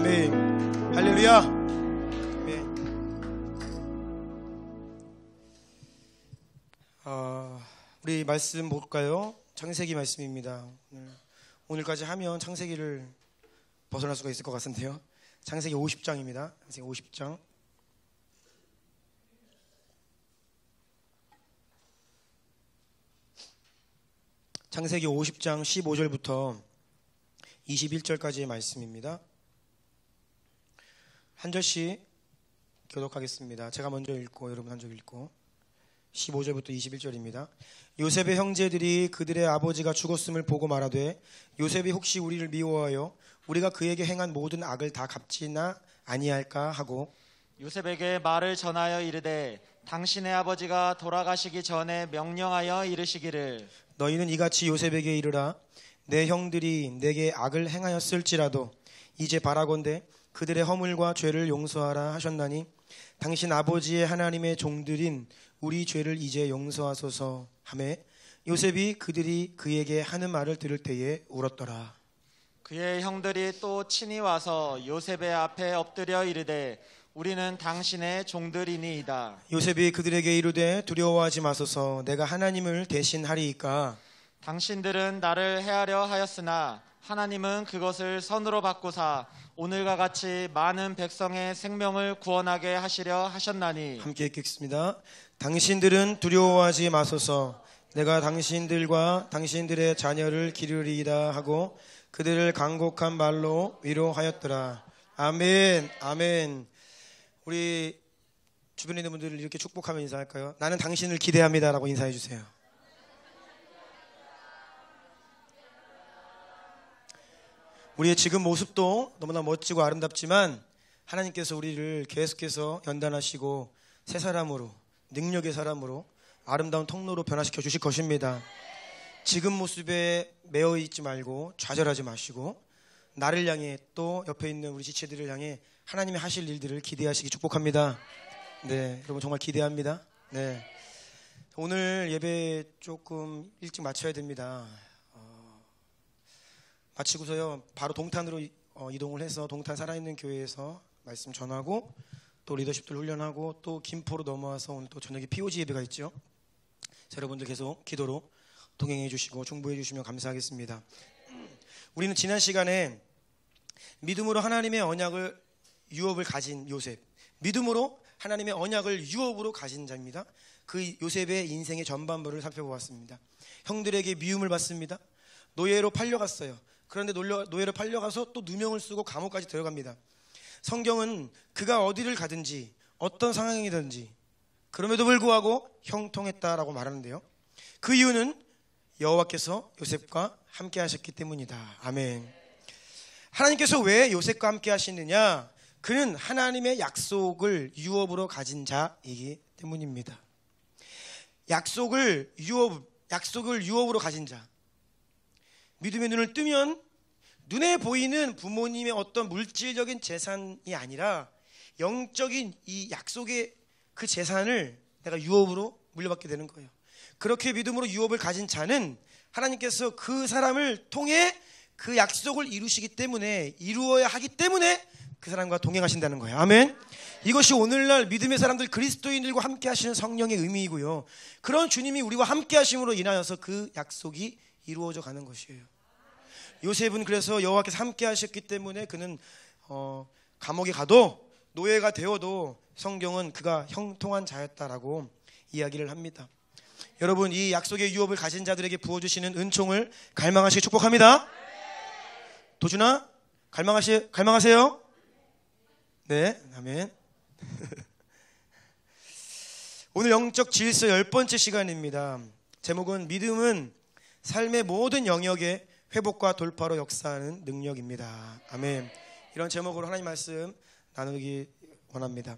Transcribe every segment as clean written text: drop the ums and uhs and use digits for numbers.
아멘. 할렐루야. 아멘. 우리 말씀 볼까요? 창세기 말씀입니다. 오늘까지 하면 창세기를 벗어날 수가 있을 것 같은데요. 창세기 50장입니다. 창세기 50장. 창세기 50장 15절부터 21절까지의 말씀입니다. 한 절씩 교독하겠습니다. 제가 먼저 읽고 여러분 한 절 읽고 15절부터 21절입니다. 요셉의 형제들이 그들의 아버지가 죽었음을 보고 말하되 요셉이 혹시 우리를 미워하여 우리가 그에게 행한 모든 악을 다 갚지나 아니할까 하고 요셉에게 말을 전하여 이르되 당신의 아버지가 돌아가시기 전에 명령하여 이르시기를 너희는 이같이 요셉에게 이르라 내 형들이 내게 악을 행하였을지라도 이제 바라건대 그들의 허물과 죄를 용서하라 하셨나니 당신 아버지의 하나님의 종들인 우리 죄를 이제 용서하소서 하매 요셉이 그들이 그에게 하는 말을 들을 때에 울었더라. 그의 형들이 또 친히 와서 요셉의 앞에 엎드려 이르되 우리는 당신의 종들이니이다. 요셉이 그들에게 이르되 두려워하지 마소서 내가 하나님을 대신하리이까 당신들은 나를 해하려 하였으나 하나님은 그것을 선으로 바꾸사 오늘과 같이 많은 백성의 생명을 구원하게 하시려 하셨나니 함께 읽겠습니다. 당신들은 두려워하지 마소서 내가 당신들과 당신들의 자녀를 기르리이다 하고 그들을 간곡한 말로 위로하였더라. 아멘. 아멘. 우리 주변에 있는 분들을 이렇게 축복하며 인사할까요? 나는 당신을 기대합니다 라고 인사해 주세요. 우리의 지금 모습도 너무나 멋지고 아름답지만 하나님께서 우리를 계속해서 연단하시고 새 사람으로 능력의 사람으로 아름다운 통로로 변화시켜 주실 것입니다. 지금 모습에 매여 있지 말고 좌절하지 마시고 나를 향해 또 옆에 있는 우리 지체들을 향해 하나님이 하실 일들을 기대하시기 축복합니다. 네, 여러분 정말 기대합니다. 네, 오늘 예배 조금 일찍 마쳐야 됩니다. 마치고서요 바로 동탄으로 이동을 해서 동탄 살아있는 교회에서 말씀 전하고 또 리더십들 훈련하고 또 김포로 넘어와서 오늘 또 저녁에 POG 예배가 있죠. 여러분들 계속 기도로 동행해 주시고 중보해 주시면 감사하겠습니다. 우리는 지난 시간에 믿음으로 하나님의 언약을 유업을 가진 요셉, 믿음으로 하나님의 언약을 유업으로 가진 자입니다. 그 요셉의 인생의 전반부를 살펴보았습니다. 형들에게 미움을 받습니다. 노예로 팔려갔어요. 그런데 노예로 팔려가서 또 누명을 쓰고 감옥까지 들어갑니다. 성경은 그가 어디를 가든지 어떤 상황이든지 그럼에도 불구하고 형통했다라고 말하는데요. 그 이유는 여호와께서 요셉과 함께 하셨기 때문이다. 아멘. 하나님께서 왜 요셉과 함께 하시느냐? 그는 하나님의 약속을 유업으로 가진 자이기 때문입니다. 약속을 유업으로 가진 자. 믿음의 눈을 뜨면 눈에 보이는 부모님의 어떤 물질적인 재산이 아니라 영적인 이 약속의 그 재산을 내가 유업으로 물려받게 되는 거예요. 그렇게 믿음으로 유업을 가진 자는 하나님께서 그 사람을 통해 그 약속을 이루시기 때문에 이루어야 하기 때문에 그 사람과 동행하신다는 거예요. 아멘. 이것이 오늘날 믿음의 사람들 그리스도인들과 함께 하시는 성령의 의미이고요. 그런 주님이 우리와 함께 하심으로 인하여서 그 약속이 이루어져 가는 것이에요. 요셉은 그래서 여호와께서 함께 하셨기 때문에 그는 감옥에 가도 노예가 되어도 성경은 그가 형통한 자였다라고 이야기를 합니다. 여러분 이 약속의 유업을 가진 자들에게 부어주시는 은총을 갈망하시기 축복합니다. 도준아 갈망하세요. 네, 아멘. 오늘 영적 질서 10번째 시간입니다. 제목은 믿음은 삶의 모든 영역에 회복과 돌파로 역사하는 능력입니다. 아멘. 이런 제목으로 하나님 말씀 나누기 원합니다.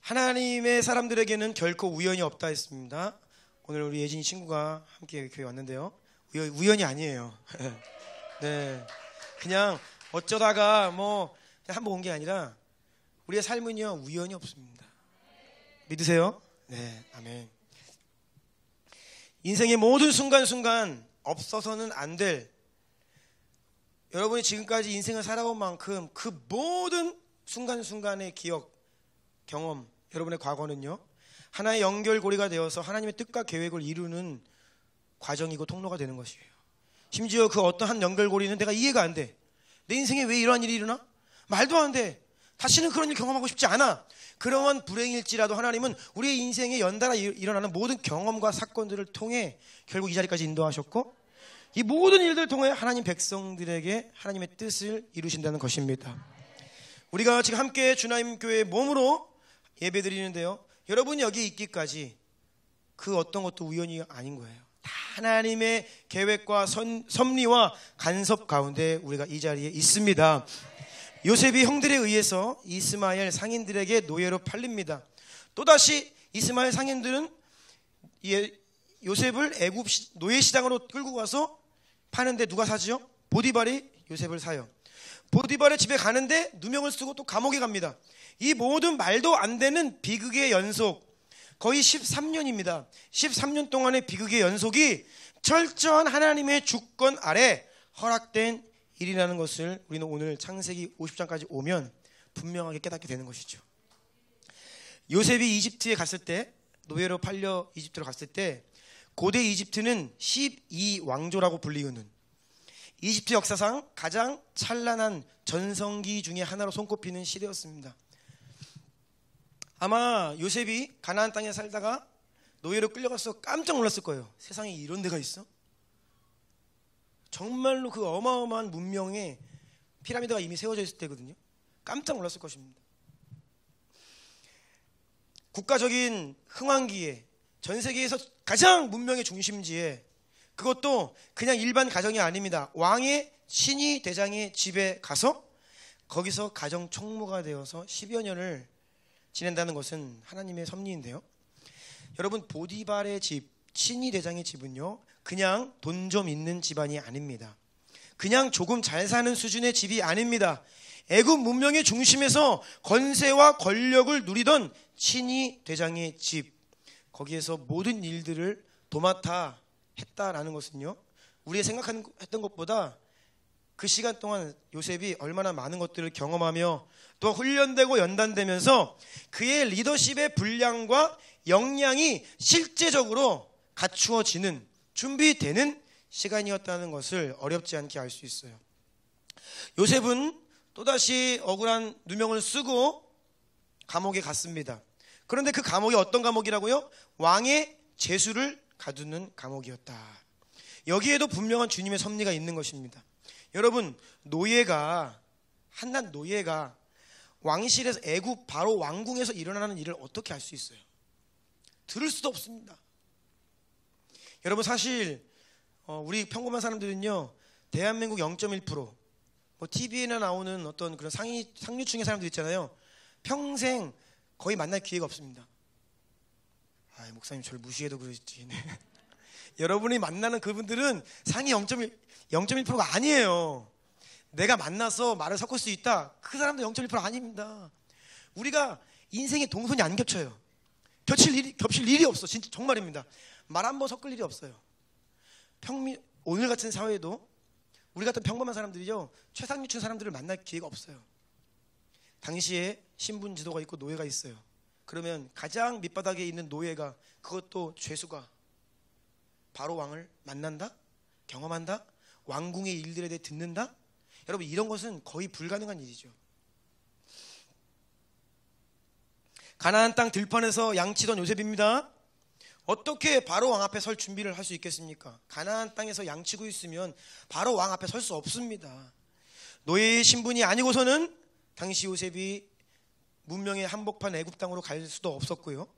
하나님의 사람들에게는 결코 우연이 없다 했습니다. 오늘 우리 예진이 친구가 함께 교회 왔는데요. 우연이 아니에요. 네, 그냥 어쩌다가 뭐 한번 온 게 아니라 우리의 삶은요 우연이 없습니다. 믿으세요? 네, 아멘. 인생의 모든 순간순간 없어서는 안 될 여러분이 지금까지 인생을 살아온 만큼 그 모든 순간순간의 기억, 경험, 여러분의 과거는요, 하나의 연결고리가 되어서 하나님의 뜻과 계획을 이루는 과정이고 통로가 되는 것이에요. 심지어 그 어떠한 연결고리는 내가 이해가 안 돼. 내 인생에 왜 이러한 일이 일어나? 말도 안 돼. 다시는 그런 일 경험하고 싶지 않아. 그러한 불행일지라도 하나님은 우리의 인생에 연달아 일어나는 모든 경험과 사건들을 통해 결국 이 자리까지 인도하셨고, 이 모든 일들을 통해 하나님 백성들에게 하나님의 뜻을 이루신다는 것입니다. 우리가 지금 함께 주나님 교회의 몸으로 예배드리는데요, 여러분이 여기 있기까지 그 어떤 것도 우연이 아닌 거예요. 다 하나님의 계획과 섭리와 간섭 가운데 우리가 이 자리에 있습니다. 요셉이 형들에 의해서 이스마엘 상인들에게 노예로 팔립니다. 또다시 이스마엘 상인들은 요셉을 애굽 노예 시장으로 끌고 가서 파는데 누가 사지요? 보디발이 요셉을 사요. 보디발의 집에 가는데 누명을 쓰고 또 감옥에 갑니다. 이 모든 말도 안 되는 비극의 연속, 거의 13년입니다. 13년 동안의 비극의 연속이 철저한 하나님의 주권 아래 허락된 일이라는 것을 우리는 오늘 창세기 50장까지 오면 분명하게 깨닫게 되는 것이죠. 요셉이 이집트에 갔을 때, 노예로 팔려 이집트로 갔을 때, 고대 이집트는 12왕조라고 불리우는 이집트 역사상 가장 찬란한 전성기 중에 하나로 손꼽히는 시대였습니다. 아마 요셉이 가나안 땅에 살다가 노예로 끌려가서 깜짝 놀랐을 거예요. 세상에 이런 데가 있어? 정말로 그 어마어마한 문명에 피라미드가 이미 세워져 있을 때거든요. 깜짝 놀랐을 것입니다. 국가적인 흥왕기에, 전 세계에서 가장 문명의 중심지에, 그것도 그냥 일반 가정이 아닙니다. 왕의 친위 대장의 집에 가서 거기서 가정 총무가 되어서 10여 년을 지낸다는 것은 하나님의 섭리인데요, 여러분, 보디발의 집, 친위 대장의 집은요, 그냥 돈 좀 있는 집안이 아닙니다. 그냥 조금 잘 사는 수준의 집이 아닙니다. 애굽 문명의 중심에서 건세와 권력을 누리던 친위 대장의 집, 거기에서 모든 일들을 도맡아 했다라는 것은요, 우리가 생각했던 것보다 그 시간 동안 요셉이 얼마나 많은 것들을 경험하며 또 훈련되고 연단되면서 그의 리더십의 분량과 역량이 실제적으로 갖추어지는, 준비되는 시간이었다는 것을 어렵지 않게 알 수 있어요. 요셉은 또다시 억울한 누명을 쓰고 감옥에 갔습니다. 그런데 그 감옥이 어떤 감옥이라고요? 왕의 제수를 가두는 감옥이었다. 여기에도 분명한 주님의 섭리가 있는 것입니다. 여러분, 한낱 노예가 왕실에서, 애굽 바로 왕궁에서 일어나는 일을 어떻게 알 수 있어요? 들을 수도 없습니다. 여러분, 사실 우리 평범한 사람들은요, 대한민국 0.1%, TV에나 나오는 어떤 그런 상류층의 사람들 있잖아요, 평생 거의 만날 기회가 없습니다. 목사님 저를 무시해도 그러지. 네. 여러분이 만나는 그분들은 상위 0.1%가 아니에요. 내가 만나서 말을 섞을 수 있다, 그 사람도 0.1% 아닙니다. 우리가 인생의 동선이 안 겹쳐요. 겹칠 일이 없어. 진짜 정말입니다. 말 한 번 섞을 일이 없어요. 오늘 같은 사회에도 우리 같은 평범한 사람들이요, 최상류층 사람들을 만날 기회가 없어요. 당시에 신분 지도가 있고 노예가 있어요. 그러면 가장 밑바닥에 있는 노예가, 그것도 죄수가 바로 왕을 만난다? 경험한다? 왕궁의 일들에 대해 듣는다? 여러분, 이런 것은 거의 불가능한 일이죠. 가나안 땅 들판에서 양치던 요셉입니다. 어떻게 바로 왕 앞에 설 준비를 할 수 있겠습니까? 가나안 땅에서 양치고 있으면 바로 왕 앞에 설 수 없습니다. 노예의 신분이 아니고서는 당시 요셉이 문명의 한복판 애굽 땅으로 갈 수도 없었고요.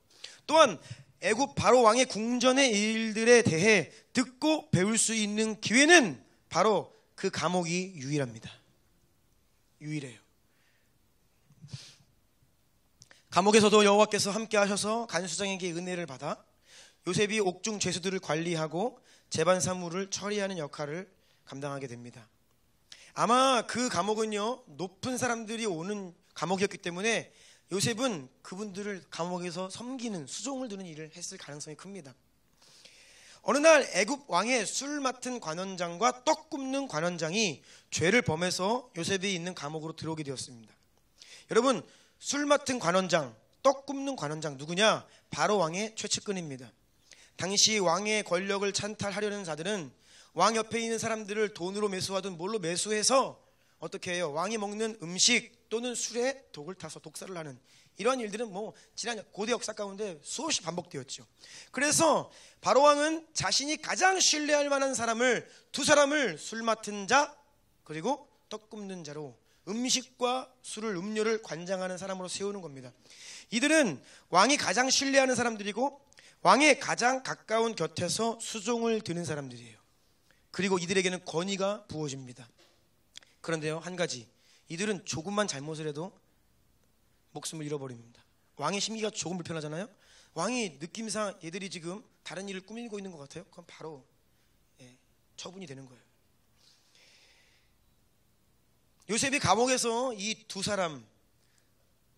또한 애굽 바로 왕의 궁전의 일들에 대해 듣고 배울 수 있는 기회는 바로 그 감옥이 유일합니다. 유일해요. 감옥에서도 여호와께서 함께 하셔서 간수장에게 은혜를 받아 요셉이 옥중 죄수들을 관리하고 재반 사무를 처리하는 역할을 감당하게 됩니다. 아마 그 감옥은요, 높은 사람들이 오는 감옥이었기 때문에 요셉은 그분들을 감옥에서 섬기는, 수종을 두는 일을 했을 가능성이 큽니다. 어느 날 애굽 왕의 술 맡은 관원장과 떡 굽는 관원장이 죄를 범해서 요셉이 있는 감옥으로 들어오게 되었습니다. 여러분, 술 맡은 관원장, 떡 굽는 관원장 누구냐? 바로 왕의 최측근입니다. 당시 왕의 권력을 찬탈하려는 자들은 왕 옆에 있는 사람들을 돈으로 매수하든 뭘로 매수해서 어떻게 해요? 왕이 먹는 음식 또는 술에 독을 타서 독살을 하는 이런 일들은 지난 고대 역사 가운데 수없이 반복되었죠. 그래서 바로 왕은 자신이 가장 신뢰할 만한 사람을 두 사람을 술 맡은 자 그리고 떡 굽는 자로 음식과 술을 음료를 관장하는 사람으로 세우는 겁니다. 이들은 왕이 가장 신뢰하는 사람들이고 왕의 가장 가까운 곁에서 수종을 드는 사람들이에요. 그리고 이들에게는 권위가 부어집니다. 그런데요, 한 가지, 이들은 조금만 잘못을 해도 목숨을 잃어버립니다. 왕의 심기가 조금 불편하잖아요. 왕이 느낌상 얘들이 지금 다른 일을 꾸미고 있는 것 같아요. 그럼 바로 처분이 되는 거예요. 요셉이 감옥에서 이 두 사람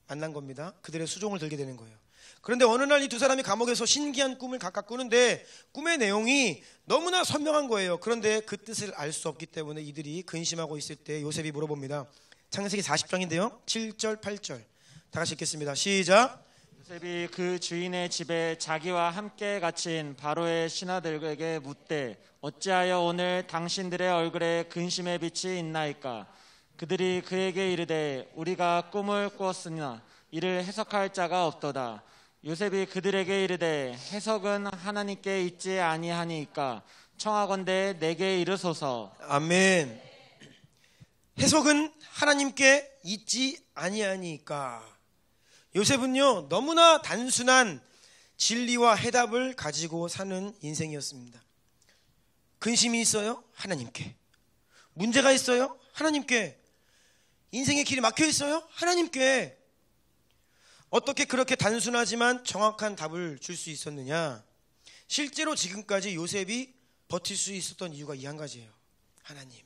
만난 겁니다. 그들의 수종을 들게 되는 거예요. 그런데 어느 날 이 두 사람이 감옥에서 신기한 꿈을 각각 꾸는데 꿈의 내용이 너무나 선명한 거예요. 그런데 그 뜻을 알 수 없기 때문에 이들이 근심하고 있을 때 요셉이 물어봅니다. 창세기 40장인데요 7절 8절 다 같이 읽겠습니다. 시작. 요셉이 그 주인의 집에 자기와 함께 갇힌 바로의 신하들에게 묻되 어찌하여 오늘 당신들의 얼굴에 근심의 빛이 있나이까? 그들이 그에게 이르되 우리가 꿈을 꾸었으나 이를 해석할 자가 없도다. 요셉이 그들에게 이르되 해석은 하나님께 있지 아니하니까 청하건대 내게 이르소서. 아멘. 해석은 하나님께 있지 아니하니까. 요셉은요 너무나 단순한 진리와 해답을 가지고 사는 인생이었습니다. 근심이 있어요? 하나님께. 문제가 있어요? 하나님께. 인생의 길이 막혀 있어요? 하나님께. 어떻게 그렇게 단순하지만 정확한 답을 줄 수 있었느냐? 실제로 지금까지 요셉이 버틸 수 있었던 이유가 이 한 가지예요. 하나님.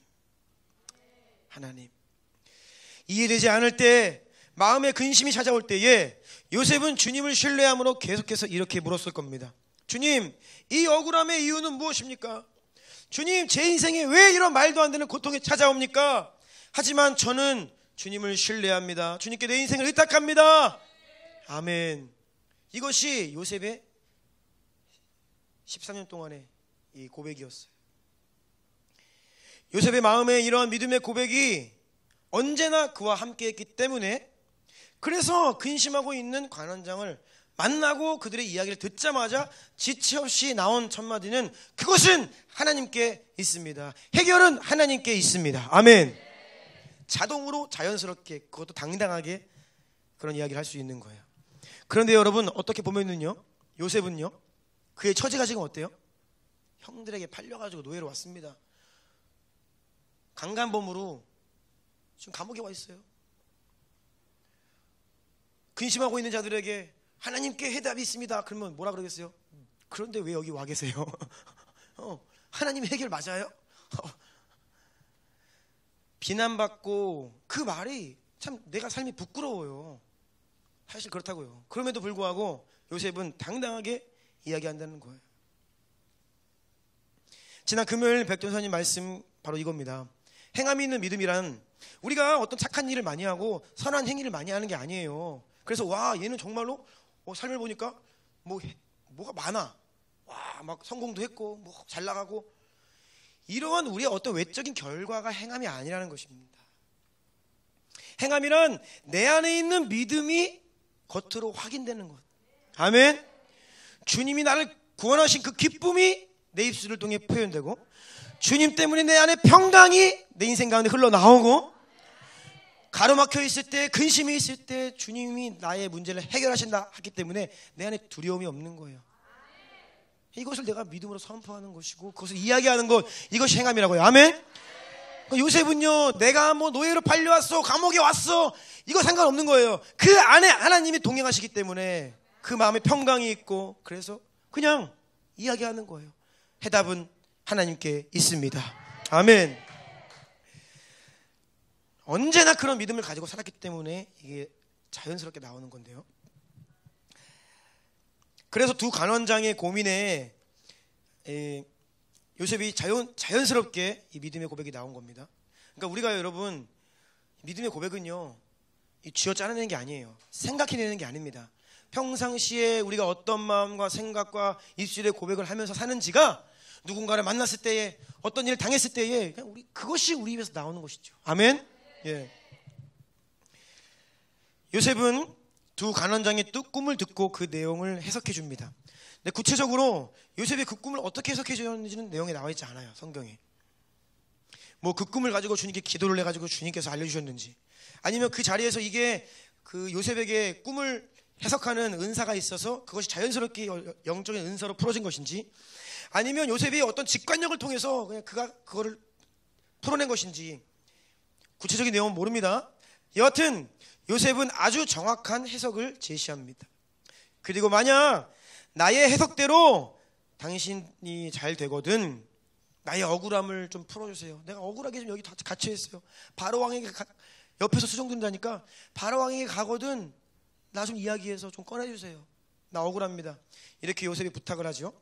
이해되지 않을 때, 마음에 근심이 찾아올 때에 요셉은 주님을 신뢰함으로 계속해서 이렇게 물었을 겁니다. 주님, 이 억울함의 이유는 무엇입니까? 주님, 제 인생에 왜 이런 말도 안 되는 고통이 찾아옵니까? 하지만 저는 주님을 신뢰합니다. 주님께 내 인생을 의탁합니다. 아멘. 이것이 요셉의 13년 동안의 이 고백이었어요. 요셉의 마음에 이러한 믿음의 고백이 언제나 그와 함께했기 때문에, 그래서 근심하고 있는 관원장을 만나고 그들의 이야기를 듣자마자 지체 없이 나온 첫 마디는 그것은 하나님께 있습니다. 해결은 하나님께 있습니다. 아멘. 자동으로 자연스럽게, 그것도 당당하게 그런 이야기를 할 수 있는 거예요. 그런데 여러분, 어떻게 보면은요, 요셉은요, 그의 처지가 지금 어때요? 형들에게 팔려가지고 노예로 왔습니다. 강간범으로 지금 감옥에 와 있어요. 근심하고 있는 자들에게 하나님께 해답이 있습니다. 그러면 뭐라 그러겠어요? 그런데 왜 여기 와 계세요? 하나님 해결 맞아요? 비난받고 그 말이 참 내가 삶이 부끄러워요. 사실 그렇다고요. 그럼에도 불구하고 요셉은 당당하게 이야기한다는 거예요. 지난 금요일 백전사님 말씀 바로 이겁니다. 행함이 있는 믿음이란 우리가 어떤 착한 일을 많이 하고 선한 행위를 많이 하는 게 아니에요. 그래서 와, 얘는 정말로 삶을 보니까 뭐가 많아. 와, 막 성공도 했고 뭐 잘 나가고, 이러한 우리의 어떤 외적인 결과가 행함이 아니라는 것입니다. 행함이란 내 안에 있는 믿음이 겉으로 확인되는 것. 아멘. 주님이 나를 구원하신 그 기쁨이 내 입술을 통해 표현되고, 주님 때문에 내 안에 평강이 내 인생 가운데 흘러나오고, 가로막혀 있을 때, 근심이 있을 때 주님이 나의 문제를 해결하신다 하기 때문에 내 안에 두려움이 없는 거예요. 이것을 내가 믿음으로 선포하는 것이고 그것을 이야기하는 것, 이것이 행함이라고요. 아멘. 요셉은요, 내가 노예로 팔려왔어, 감옥에 왔어, 이거 상관없는 거예요. 그 안에 하나님이 동행하시기 때문에 그 마음에 평강이 있고, 그래서 그냥 이야기하는 거예요. 해답은 하나님께 있습니다. 아멘. 언제나 그런 믿음을 가지고 살았기 때문에 이게 자연스럽게 나오는 건데요. 그래서 두 관원장의 고민에 요셉이 자연스럽게 이 믿음의 고백이 나온 겁니다. 그러니까 우리가 여러분 믿음의 고백은요 쥐어 짜내는 게 아니에요. 생각해내는 게 아닙니다. 평상시에 우리가 어떤 마음과 생각과 입술의 고백을 하면서 사는지가 누군가를 만났을 때에 어떤 일을 당했을 때에 그냥 그것이 우리 입에서 나오는 것이죠. 아멘. 예. 요셉은 두 간원장의 꿈을 듣고 그 내용을 해석해 줍니다. 근데 구체적으로 요셉이 그 꿈을 어떻게 해석해 줬는지는 내용에 나와 있지 않아요. 성경에. 뭐 그 꿈을 가지고 주님께 기도를 해가지고 주님께서 알려주셨는지, 아니면 그 자리에서 이게 그 요셉에게 꿈을 해석하는 은사가 있어서 그것이 자연스럽게 영적인 은사로 풀어진 것인지, 아니면 요셉이 어떤 직관력을 통해서 그냥 그거를 풀어낸 것인지 구체적인 내용은 모릅니다. 여하튼 요셉은 아주 정확한 해석을 제시합니다. 그리고 만약 나의 해석대로 당신이 잘 되거든 나의 억울함을 좀 풀어주세요. 내가 억울하게 좀 여기 갇혀있어요. 바로왕에게 옆에서 수정된다니까 바로왕에게 가거든 나 좀 이야기해서 좀 꺼내주세요. 나 억울합니다. 이렇게 요셉이 부탁을 하죠.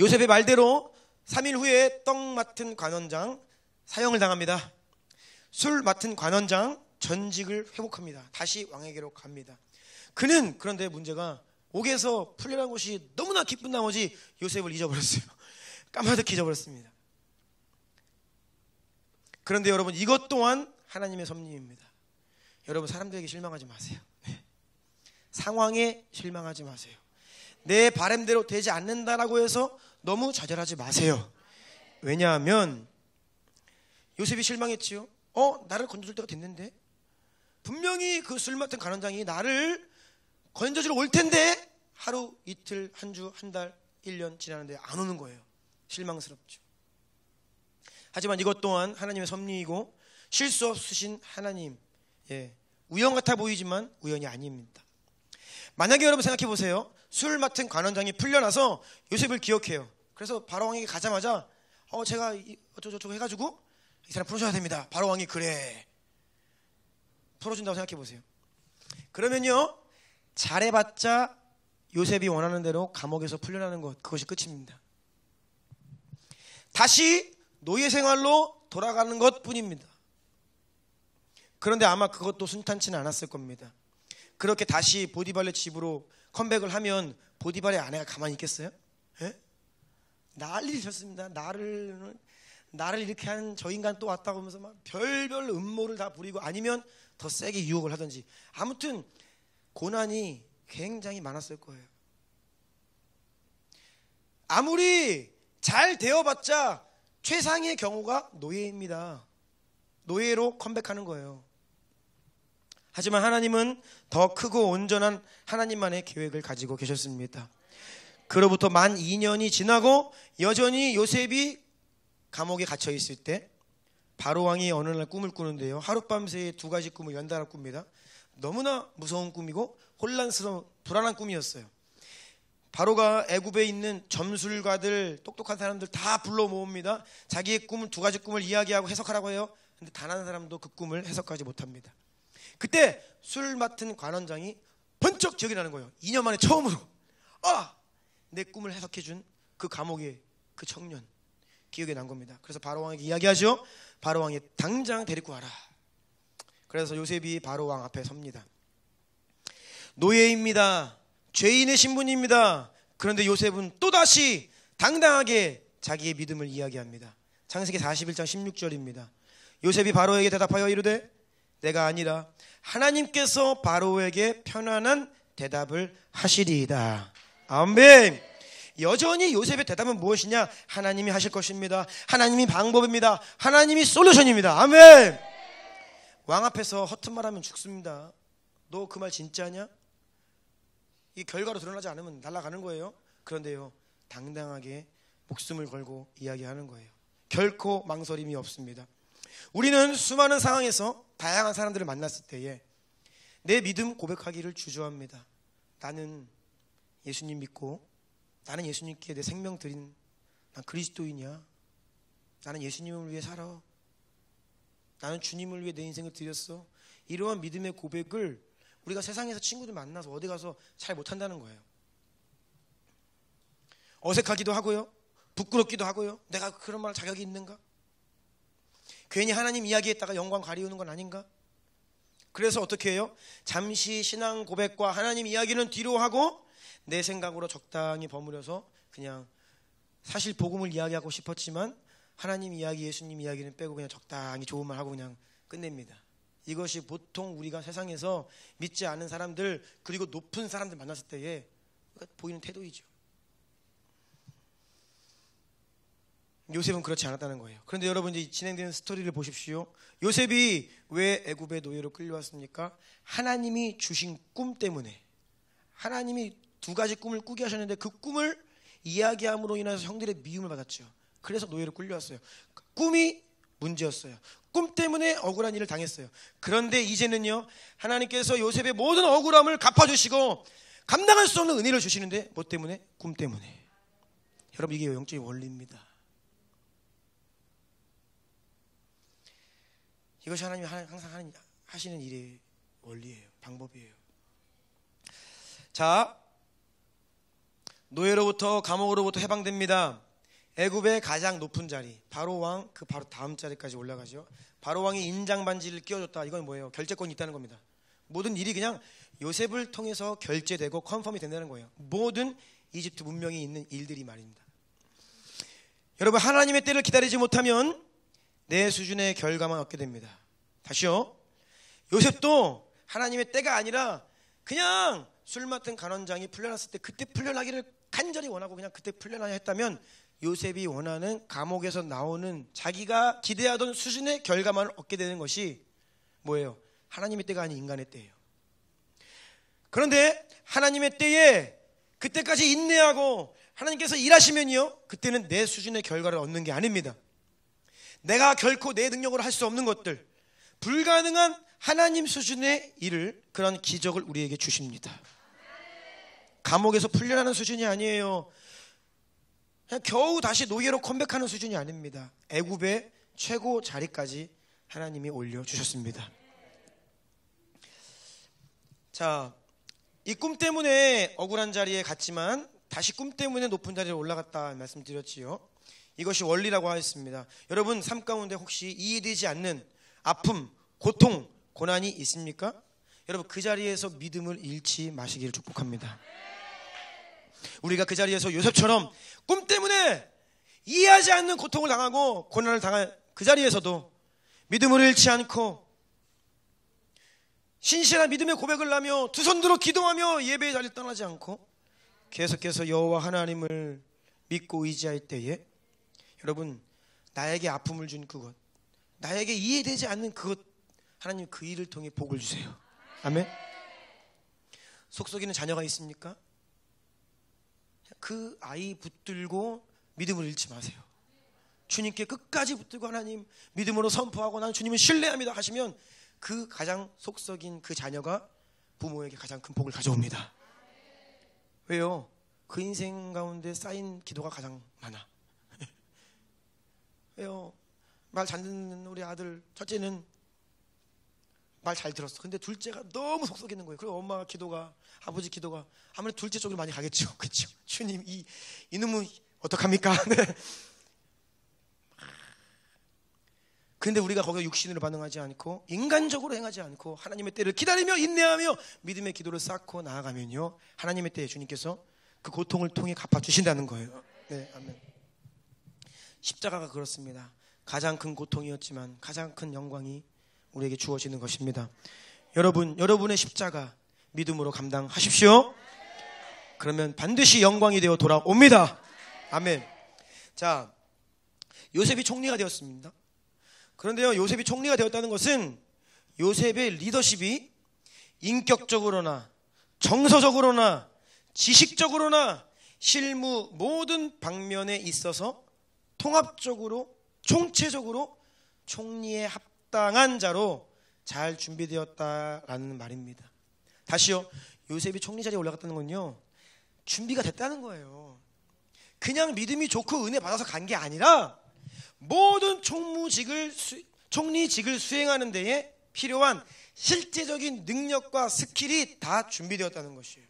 요셉의 말대로 3일 후에 떡 맡은 관원장 사형을 당합니다. 술 맡은 관원장 전직을 회복합니다. 다시 왕에게로 갑니다. 그는 그런데 문제가 옥에서 풀려난 것이 너무나 기쁜 나머지 요셉을 잊어버렸어요. 까마득히 잊어버렸습니다. 그런데 여러분 이것 또한 하나님의 섭리입니다. 여러분 사람들에게 실망하지 마세요. 상황에 실망하지 마세요. 내 바람대로 되지 않는다라고 해서 너무 좌절하지 마세요. 왜냐하면 요셉이 실망했지요. 나를 건져줄 때가 됐는데 분명히 그 술 맡은 간원장이 나를 건져주러 올 텐데 하루, 이틀, 한 주, 한 달, 1년 지나는데 안 오는 거예요. 실망스럽죠. 하지만 이것 또한 하나님의 섭리이고 실수 없으신 하나님, 우연 같아 보이지만 우연이 아닙니다. 만약에 여러분 생각해 보세요. 술 맡은 관원장이 풀려나서 요셉을 기억해요. 그래서 바로왕에게 가자마자 제가 어쩌고저쩌고 해가지고 이 사람 풀어줘야 됩니다. 바로왕이 그래 풀어준다고 생각해 보세요. 그러면요 잘해봤자 요셉이 원하는 대로 감옥에서 풀려나는 것, 그것이 끝입니다. 다시 노예 생활로 돌아가는 것 뿐입니다. 그런데 아마 그것도 순탄치는 않았을 겁니다. 그렇게 다시 보디발의 집으로 컴백을 하면 보디발의 아내가 가만히 있겠어요? 난리를 쳤습니다. 나를 이렇게 한 저 인간 또 왔다고 하면서 막 별별 음모를 다 부리고, 아니면 더 세게 유혹을 하든지, 아무튼 고난이 굉장히 많았을 거예요. 아무리 잘 되어봤자 최상의 경우가 노예입니다. 노예로 컴백하는 거예요. 하지만 하나님은 더 크고 온전한 하나님만의 계획을 가지고 계셨습니다. 그로부터 만 2년이 지나고 여전히 요셉이 감옥에 갇혀 있을 때 바로왕이 어느 날 꿈을 꾸는데요, 하룻밤새 두 가지 꿈을 연달아 꿉니다. 너무나 무서운 꿈이고 혼란스러운 불안한 꿈이었어요. 바로가 애굽에 있는 점술가들, 똑똑한 사람들 다 불러 모읍니다. 자기의 꿈을 두 가지 꿈을 이야기하고 해석하라고 해요. 근데 단 한 사람도 그 꿈을 해석하지 못합니다. 그때 술 맡은 관원장이 번쩍 기억이 나는 거예요. 2년 만에 처음으로 내 꿈을 해석해준 그 감옥의 그 청년 기억이 난 겁니다. 그래서 바로왕에게 이야기하죠. 바로왕이 당장 데리고 와라. 그래서 요셉이 바로왕 앞에 섭니다. 노예입니다. 죄인의 신분입니다. 그런데 요셉은 또다시 당당하게 자기의 믿음을 이야기합니다. 창세기 41장 16절입니다. 요셉이 바로에게 대답하여 이르되 내가 아니라 하나님께서 바로에게 편안한 대답을 하시리이다. 아멘. 여전히 요셉의 대답은 무엇이냐? 하나님이 하실 것입니다. 하나님이 방법입니다. 하나님이 솔루션입니다. 아멘. 왕 앞에서 허튼 말하면 죽습니다. 너 그 말 진짜냐? 이 결과로 드러나지 않으면 날아가는 거예요. 그런데요, 당당하게 목숨을 걸고 이야기하는 거예요. 결코 망설임이 없습니다. 우리는 수많은 상황에서 다양한 사람들을 만났을 때에 내 믿음 고백하기를 주저합니다. 나는 예수님 믿고, 나는 예수님께 내 생명 드린 난 그리스도인이야. 나는 예수님을 위해 살아. 나는 주님을 위해 내 인생을 드렸어. 이러한 믿음의 고백을 우리가 세상에서 친구들 만나서 어디 가서 잘 못한다는 거예요. 어색하기도 하고요, 부끄럽기도 하고요. 내가 그런 말 자격이 있는가? 괜히 하나님 이야기했다가 영광 가리우는 건 아닌가? 그래서 어떻게 해요? 잠시 신앙 고백과 하나님 이야기는 뒤로 하고 내 생각으로 적당히 버무려서 그냥 사실 복음을 이야기하고 싶었지만 하나님 이야기, 예수님 이야기는 빼고 그냥 적당히 좋은 말 하고 그냥 끝냅니다. 이것이 보통 우리가 세상에서 믿지 않은 사람들 그리고 높은 사람들 만났을 때에 보이는 태도이죠. 요셉은 그렇지 않았다는 거예요. 그런데 여러분 이제 진행되는 스토리를 보십시오. 요셉이 왜 애굽의 노예로 끌려왔습니까? 하나님이 주신 꿈 때문에. 하나님이 두 가지 꿈을 꾸게 하셨는데 그 꿈을 이야기함으로 인해서 형들의 미움을 받았죠. 그래서 노예로 끌려왔어요. 꿈이 문제였어요. 꿈 때문에 억울한 일을 당했어요. 그런데 이제는요, 하나님께서 요셉의 모든 억울함을 갚아주시고 감당할 수 없는 은혜를 주시는데 뭐 때문에? 꿈 때문에. 여러분 이게 영적인 원리입니다. 이것이 하나님이 항상 하시는 일의 원리예요. 방법이에요. 자, 노예로부터 감옥으로부터 해방됩니다. 애굽의 가장 높은 자리, 바로 왕 그 바로 다음 자리까지 올라가죠. 바로 왕이 인장 반지를 끼워줬다. 이건 뭐예요? 결재권이 있다는 겁니다. 모든 일이 그냥 요셉을 통해서 결제되고 컨펌이 된다는 거예요. 모든 이집트 문명이 있는 일들이 말입니다. 여러분 하나님의 때를 기다리지 못하면 내 수준의 결과만 얻게 됩니다. 다시요. 요셉도 하나님의 때가 아니라 그냥 술 맡은 간원장이 풀려났을 때 그때 풀려나기를 간절히 원하고 그냥 그때 풀려나야 했다면 요셉이 원하는 감옥에서 나오는 자기가 기대하던 수준의 결과만을 얻게 되는 것이 뭐예요? 하나님의 때가 아닌 인간의 때예요. 그런데 하나님의 때에 그때까지 인내하고 하나님께서 일하시면요, 그때는 내 수준의 결과를 얻는 게 아닙니다. 내가 결코 내 능력으로 할 수 없는 것들, 불가능한 하나님 수준의 일을, 그런 기적을 우리에게 주십니다. 감옥에서 풀려나는 수준이 아니에요. 그냥 겨우 다시 노예로 컴백하는 수준이 아닙니다. 애굽의 최고 자리까지 하나님이 올려주셨습니다. 자, 이 꿈 때문에 억울한 자리에 갔지만 다시 꿈 때문에 높은 자리에 올라갔다 말씀드렸지요. 이것이 원리라고 하였습니다. 여러분 삶 가운데 혹시 이해되지 않는 아픔, 고통, 고난이 있습니까? 여러분 그 자리에서 믿음을 잃지 마시기를 축복합니다. 우리가 그 자리에서 요셉처럼 꿈 때문에 이해하지 않는 고통을 당하고 고난을 당한 그 자리에서도 믿음을 잃지 않고 신실한 믿음의 고백을 하며 두 손 들어 기도하며 예배의 자리를 떠나지 않고 계속해서 여호와 하나님을 믿고 의지할 때에 여러분 나에게 아픔을 준 그것, 나에게 이해되지 않는 그것, 하나님 그 일을 통해 복을 주세요. 아멘. 속썩이는 자녀가 있습니까? 그 아이 붙들고 믿음을 잃지 마세요. 주님께 끝까지 붙들고 하나님 믿음으로 선포하고 나는 주님을 신뢰합니다 하시면 그 가장 속썩인 그 자녀가 부모에게 가장 큰 복을 가져옵니다. 왜요? 그 인생 가운데 쌓인 기도가 가장 많아. 왜요? 말 잘 듣는 우리 아들 첫째는 말 잘 들었어. 근데 둘째가 너무 속썩이는 거예요. 그리고 엄마 기도가, 아버지 기도가 아무래도 둘째 쪽으로 많이 가겠죠. 그렇죠? 주님 이놈은 어떡합니까? 근데 우리가 거기에 육신으로 반응하지 않고 인간적으로 행하지 않고 하나님의 때를 기다리며 인내하며 믿음의 기도를 쌓고 나아가면요, 하나님의 때에 주님께서 그 고통을 통해 갚아주신다는 거예요. 네, 아멘. 십자가가 그렇습니다. 가장 큰 고통이었지만 가장 큰 영광이 우리에게 주어지는 것입니다. 여러분의 십자가 믿음으로 감당하십시오. 그러면 반드시 영광이 되어 돌아옵니다. 아멘. 자, 요셉이 총리가 되었습니다. 그런데요, 요셉이 총리가 되었다는 것은 요셉의 리더십이 인격적으로나 정서적으로나 지식적으로나 실무 모든 방면에 있어서 통합적으로 총체적으로 총리에 합당한 자로 잘 준비되었다라는 말입니다. 다시요, 요셉이 총리 자리에 올라갔다는 건요, 준비가 됐다는 거예요. 그냥 믿음이 좋고 은혜 받아서 간 게 아니라 모든 총리직을 수행하는 데에 필요한 실제적인 능력과 스킬이 다 준비되었다는 것이에요.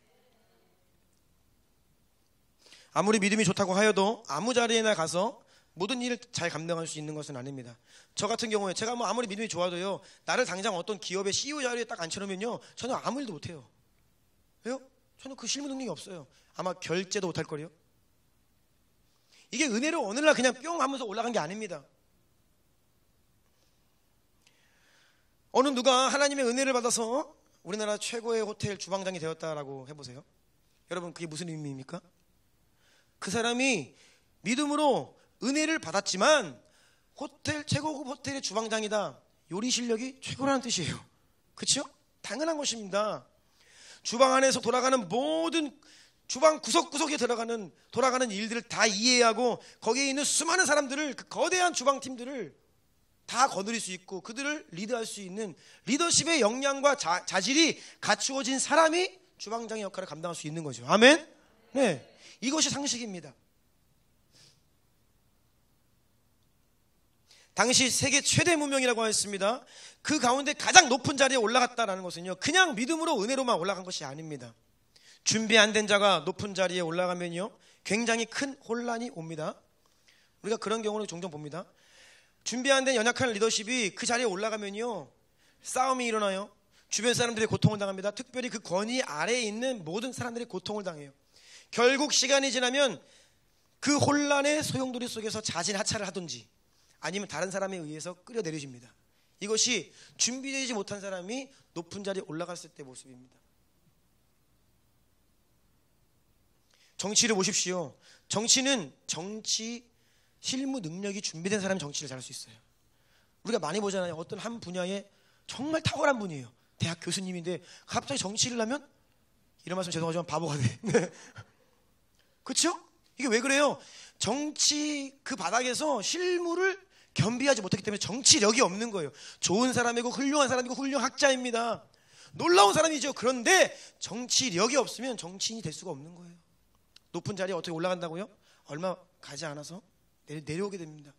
아무리 믿음이 좋다고 하여도 아무 자리에나 가서 모든 일을 잘 감당할 수 있는 것은 아닙니다. 저 같은 경우에 제가 뭐 아무리 믿음이 좋아도요, 나를 당장 어떤 기업의 CEO 자리에 딱 앉혀놓으면요, 저는 아무 일도 못해요. 왜요? 저는 그 실무 능력이 없어요. 아마 결제도 못할 거예요. 이게 은혜로 어느 날 그냥 뿅 하면서 올라간 게 아닙니다. 어느 누가 하나님의 은혜를 받아서 우리나라 최고의 호텔 주방장이 되었다라고 해보세요. 여러분, 그게 무슨 의미입니까? 그 사람이 믿음으로 은혜를 받았지만 호텔, 최고급 호텔의 주방장이다, 요리 실력이 최고라는 뜻이에요. 그렇죠? 당연한 것입니다. 주방 안에서 돌아가는 모든 주방 구석구석에 돌아가는 일들을 다 이해하고 거기에 있는 수많은 사람들을, 그 거대한 주방팀들을 다 거느릴 수 있고 그들을 리드할 수 있는 리더십의 역량과 자질이 갖추어진 사람이 주방장의 역할을 감당할 수 있는 거죠. 아멘? 네, 이것이 상식입니다. 당시 세계 최대 문명이라고 했습니다. 그 가운데 가장 높은 자리에 올라갔다는 것은요, 그냥 믿음으로 은혜로만 올라간 것이 아닙니다. 준비 안 된 자가 높은 자리에 올라가면요, 굉장히 큰 혼란이 옵니다. 우리가 그런 경우를 종종 봅니다. 준비 안 된 연약한 리더십이 그 자리에 올라가면요, 싸움이 일어나요. 주변 사람들이 고통을 당합니다. 특별히 그 권위 아래에 있는 모든 사람들이 고통을 당해요. 결국 시간이 지나면 그 혼란의 소용돌이 속에서 자진하차를 하든지 아니면 다른 사람에 의해서 끌어내려집니다. 이것이 준비되지 못한 사람이 높은 자리에 올라갔을 때 모습입니다. 정치를 보십시오. 정치는 정치 실무 능력이 준비된 사람이 정치를 잘할 수 있어요. 우리가 많이 보잖아요. 어떤 한 분야에 정말 탁월한 분이에요. 대학 교수님인데 갑자기 정치를 하면, 이런 말씀 죄송하지만 바보가 돼. 그렇죠? 이게 왜 그래요? 정치 그 바닥에서 실무를 겸비하지 못했기 때문에 정치력이 없는 거예요. 좋은 사람이고 훌륭한 사람이고 훌륭한 학자입니다. 놀라운 사람이죠. 그런데 정치력이 없으면 정치인이 될 수가 없는 거예요. 높은 자리에 어떻게 올라간다고요? 얼마 가지 않아서 내려오게 됩니다.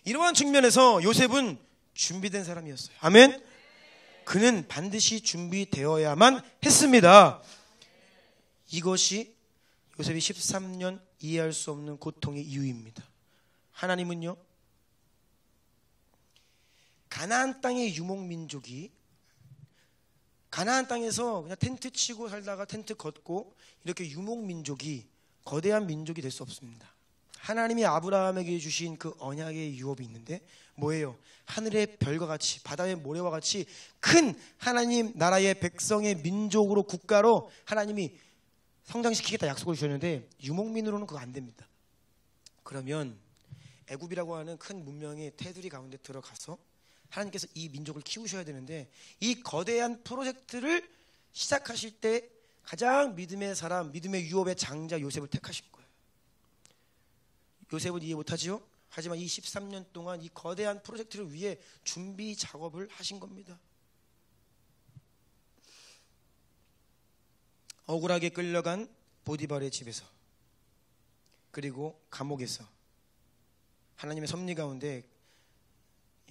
이러한 측면에서 요셉은 준비된 사람이었어요. 아멘? 그는 반드시 준비되어야만 했습니다. 이것이 요셉이 13년 이해할 수 없는 고통의 이유입니다. 하나님은요, 가나안 땅의 유목민족이 가나안 땅에서 그냥 텐트 치고 살다가 텐트 걷고 이렇게 유목민족이 거대한 민족이 될 수 없습니다. 하나님이 아브라함에게 주신 그 언약의 유업이 있는데 뭐예요? 하늘의 별과 같이 바다의 모래와 같이 큰 하나님 나라의 백성의 민족으로 국가로 하나님이 성장시키겠다 약속을 주셨는데 유목민으로는 그거 안 됩니다. 그러면 애굽이라고 하는 큰 문명의 테두리 가운데 들어가서 하나님께서 이 민족을 키우셔야 되는데 이 거대한 프로젝트를 시작하실 때 가장 믿음의 사람, 믿음의 유업의 장자 요셉을 택하신 거예요. 요셉은 이해 못하지요? 하지만 이 13년 동안 이 거대한 프로젝트를 위해 준비 작업을 하신 겁니다. 억울하게 끌려간 보디발의 집에서, 그리고 감옥에서 하나님의 섭리 가운데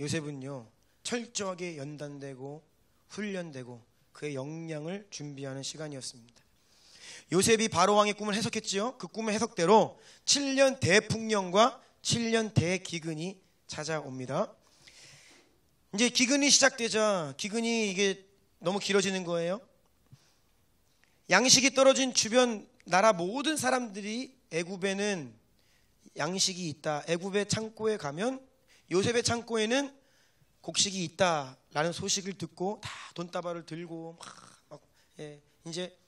요셉은요 철저하게 연단되고 훈련되고 그의 역량을 준비하는 시간이었습니다. 요셉이 바로왕의 꿈을 해석했지요. 그 꿈의 해석대로 7년 대풍령과 7년 대기근이 찾아옵니다. 이제 기근이 시작되자 기근이 이게 너무 길어지는 거예요. 양식이 떨어진 주변 나라 모든 사람들이 애굽에는 양식이 있다, 애굽의 창고에 가면 요셉의 창고에는 곡식이 있다라는 소식을 듣고 다 돈다발을 들고 이제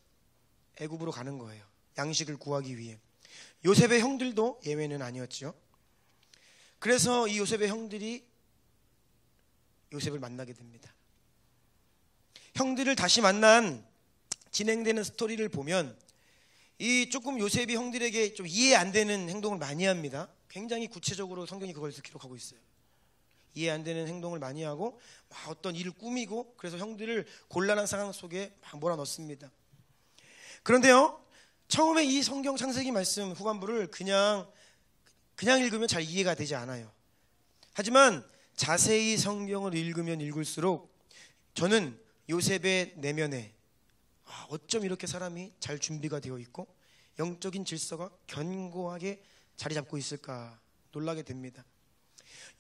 애굽으로 가는 거예요. 양식을 구하기 위해. 요셉의 형들도 예외는 아니었죠. 그래서 이 요셉의 형들이 요셉을 만나게 됩니다. 형들을 다시 만난 진행되는 스토리를 보면 이 조금 요셉이 형들에게 좀 이해 안 되는 행동을 많이 합니다. 굉장히 구체적으로 성경이 그걸 기록하고 있어요. 이해 안 되는 행동을 많이 하고 막 어떤 일을 꾸미고 그래서 형들을 곤란한 상황 속에 막 몰아넣습니다. 그런데요, 처음에 이 성경 창세기 말씀 후반부를 그냥 읽으면 잘 이해가 되지 않아요. 하지만 자세히 성경을 읽으면 읽을수록 저는 요셉의 내면에 어쩜 이렇게 사람이 잘 준비가 되어 있고 영적인 질서가 견고하게 자리 잡고 있을까 놀라게 됩니다.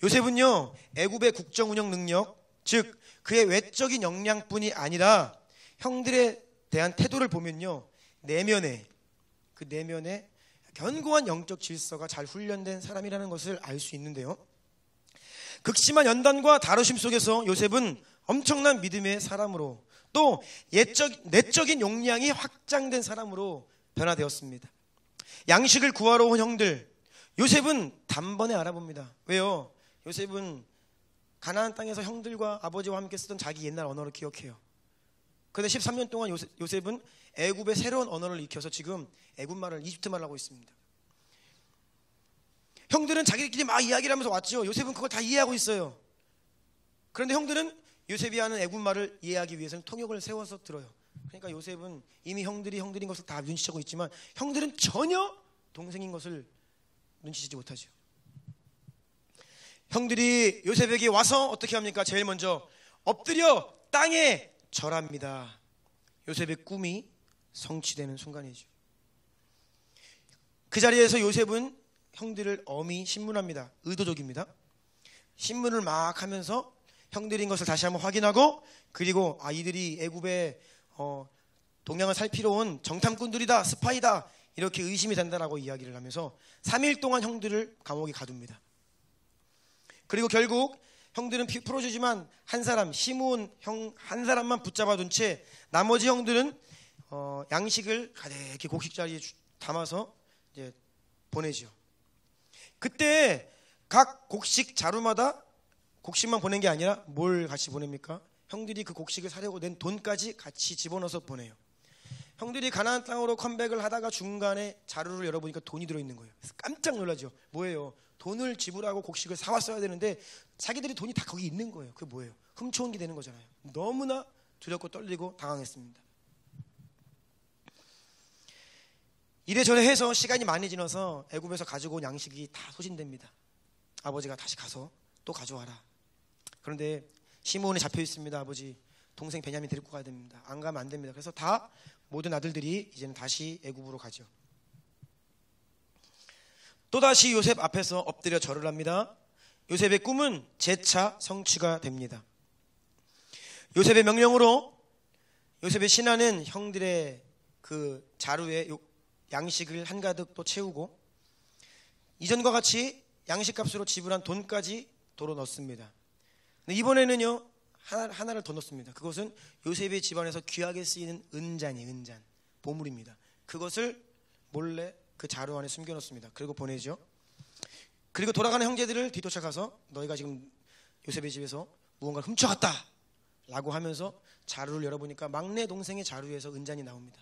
요셉은요, 애굽의 국정 운영 능력, 즉 그의 외적인 역량뿐이 아니라 형들에 대한 태도를 보면요, 내면에 견고한 영적 질서가 잘 훈련된 사람이라는 것을 알 수 있는데요. 극심한 연단과 다루심 속에서 요셉은 엄청난 믿음의 사람으로, 또 내적인 용량이 확장된 사람으로 변화되었습니다. 양식을 구하러 온 형들, 요셉은 단번에 알아봅니다. 왜요? 요셉은 가나안 땅에서 형들과 아버지와 함께 쓰던 자기 옛날 언어를 기억해요. 그런데 13년 동안 요셉은 애굽의 새로운 언어를 익혀서 지금 애굽말을, 이집트말을 하고 있습니다. 형들은 자기들끼리 막 이야기를 하면서 왔죠. 요셉은 그걸 다 이해하고 있어요. 그런데 형들은 요셉이 하는 애굽말을 이해하기 위해서는 통역을 세워서 들어요. 그러니까 요셉은 이미 형들인 것을 다 눈치채고 있지만 형들은 전혀 동생인 것을 눈치채지 못하죠. 형들이 요셉에게 와서 어떻게 합니까? 제일 먼저 엎드려 땅에 절합니다. 요셉의 꿈이 성취되는 순간이죠. 그 자리에서 요셉은 형들을 엄히 신문합니다. 의도적입니다. 신문을 막 하면서 형들인 것을 다시 한번 확인하고, 그리고 이들이 애굽의 동향을 살피러 온 정탐꾼들이다, 스파이다, 이렇게 의심이 된다라고 이야기를 하면서 3일 동안 형들을 감옥에 가둡니다. 그리고 결국 형들은 풀어주지만 한 사람, 시므온 형 한 사람만 붙잡아둔 채 나머지 형들은 양식을 가득히 곡식자리에 담아서 이제 보내죠. 그때 각 곡식 자루마다 곡식만 보낸 게 아니라 뭘 같이 보냅니까? 형들이 그 곡식을 사려고 낸 돈까지 같이 집어넣어서 보내요. 형들이 가나안 땅으로 컴백을 하다가 중간에 자루를 열어보니까 돈이 들어있는 거예요. 그래서 깜짝 놀라죠. 뭐예요? 돈을 지불하고 곡식을 사왔어야 되는데 자기들이 돈이 다 거기 있는 거예요. 그게 뭐예요? 훔쳐온 게 되는 거잖아요. 너무나 두렵고 떨리고 당황했습니다. 이래저래 해서 시간이 많이 지나서 애굽에서 가지고 온 양식이 다 소진됩니다. 아버지가 다시 가서 또 가져와라. 그런데 시므온이 잡혀 있습니다. 아버지, 동생 베냐민 데리고 가야 됩니다. 안 가면 안 됩니다. 그래서 다 모든 아들들이 이제는 다시 애굽으로 가죠. 또다시 요셉 앞에서 엎드려 절을 합니다. 요셉의 꿈은 재차 성취가 됩니다. 요셉의 명령으로 요셉의 신하는 형들의 그 자루에 양식을 한가득 또 채우고 이전과 같이 양식값으로 지불한 돈까지 도로 넣습니다. 근데 이번에는요, 하나를 더 넣습니다. 그것은 요셉의 집안에서 귀하게 쓰이는 은잔이에요. 은잔, 보물입니다. 그것을 몰래 그 자루 안에 숨겨놓습니다. 그리고 보내죠. 그리고 돌아가는 형제들을 뒤쫓아가서 너희가 지금 요셉의 집에서 무언가를 훔쳐갔다 라고 하면서 자루를 열어보니까 막내 동생의 자루에서 은잔이 나옵니다.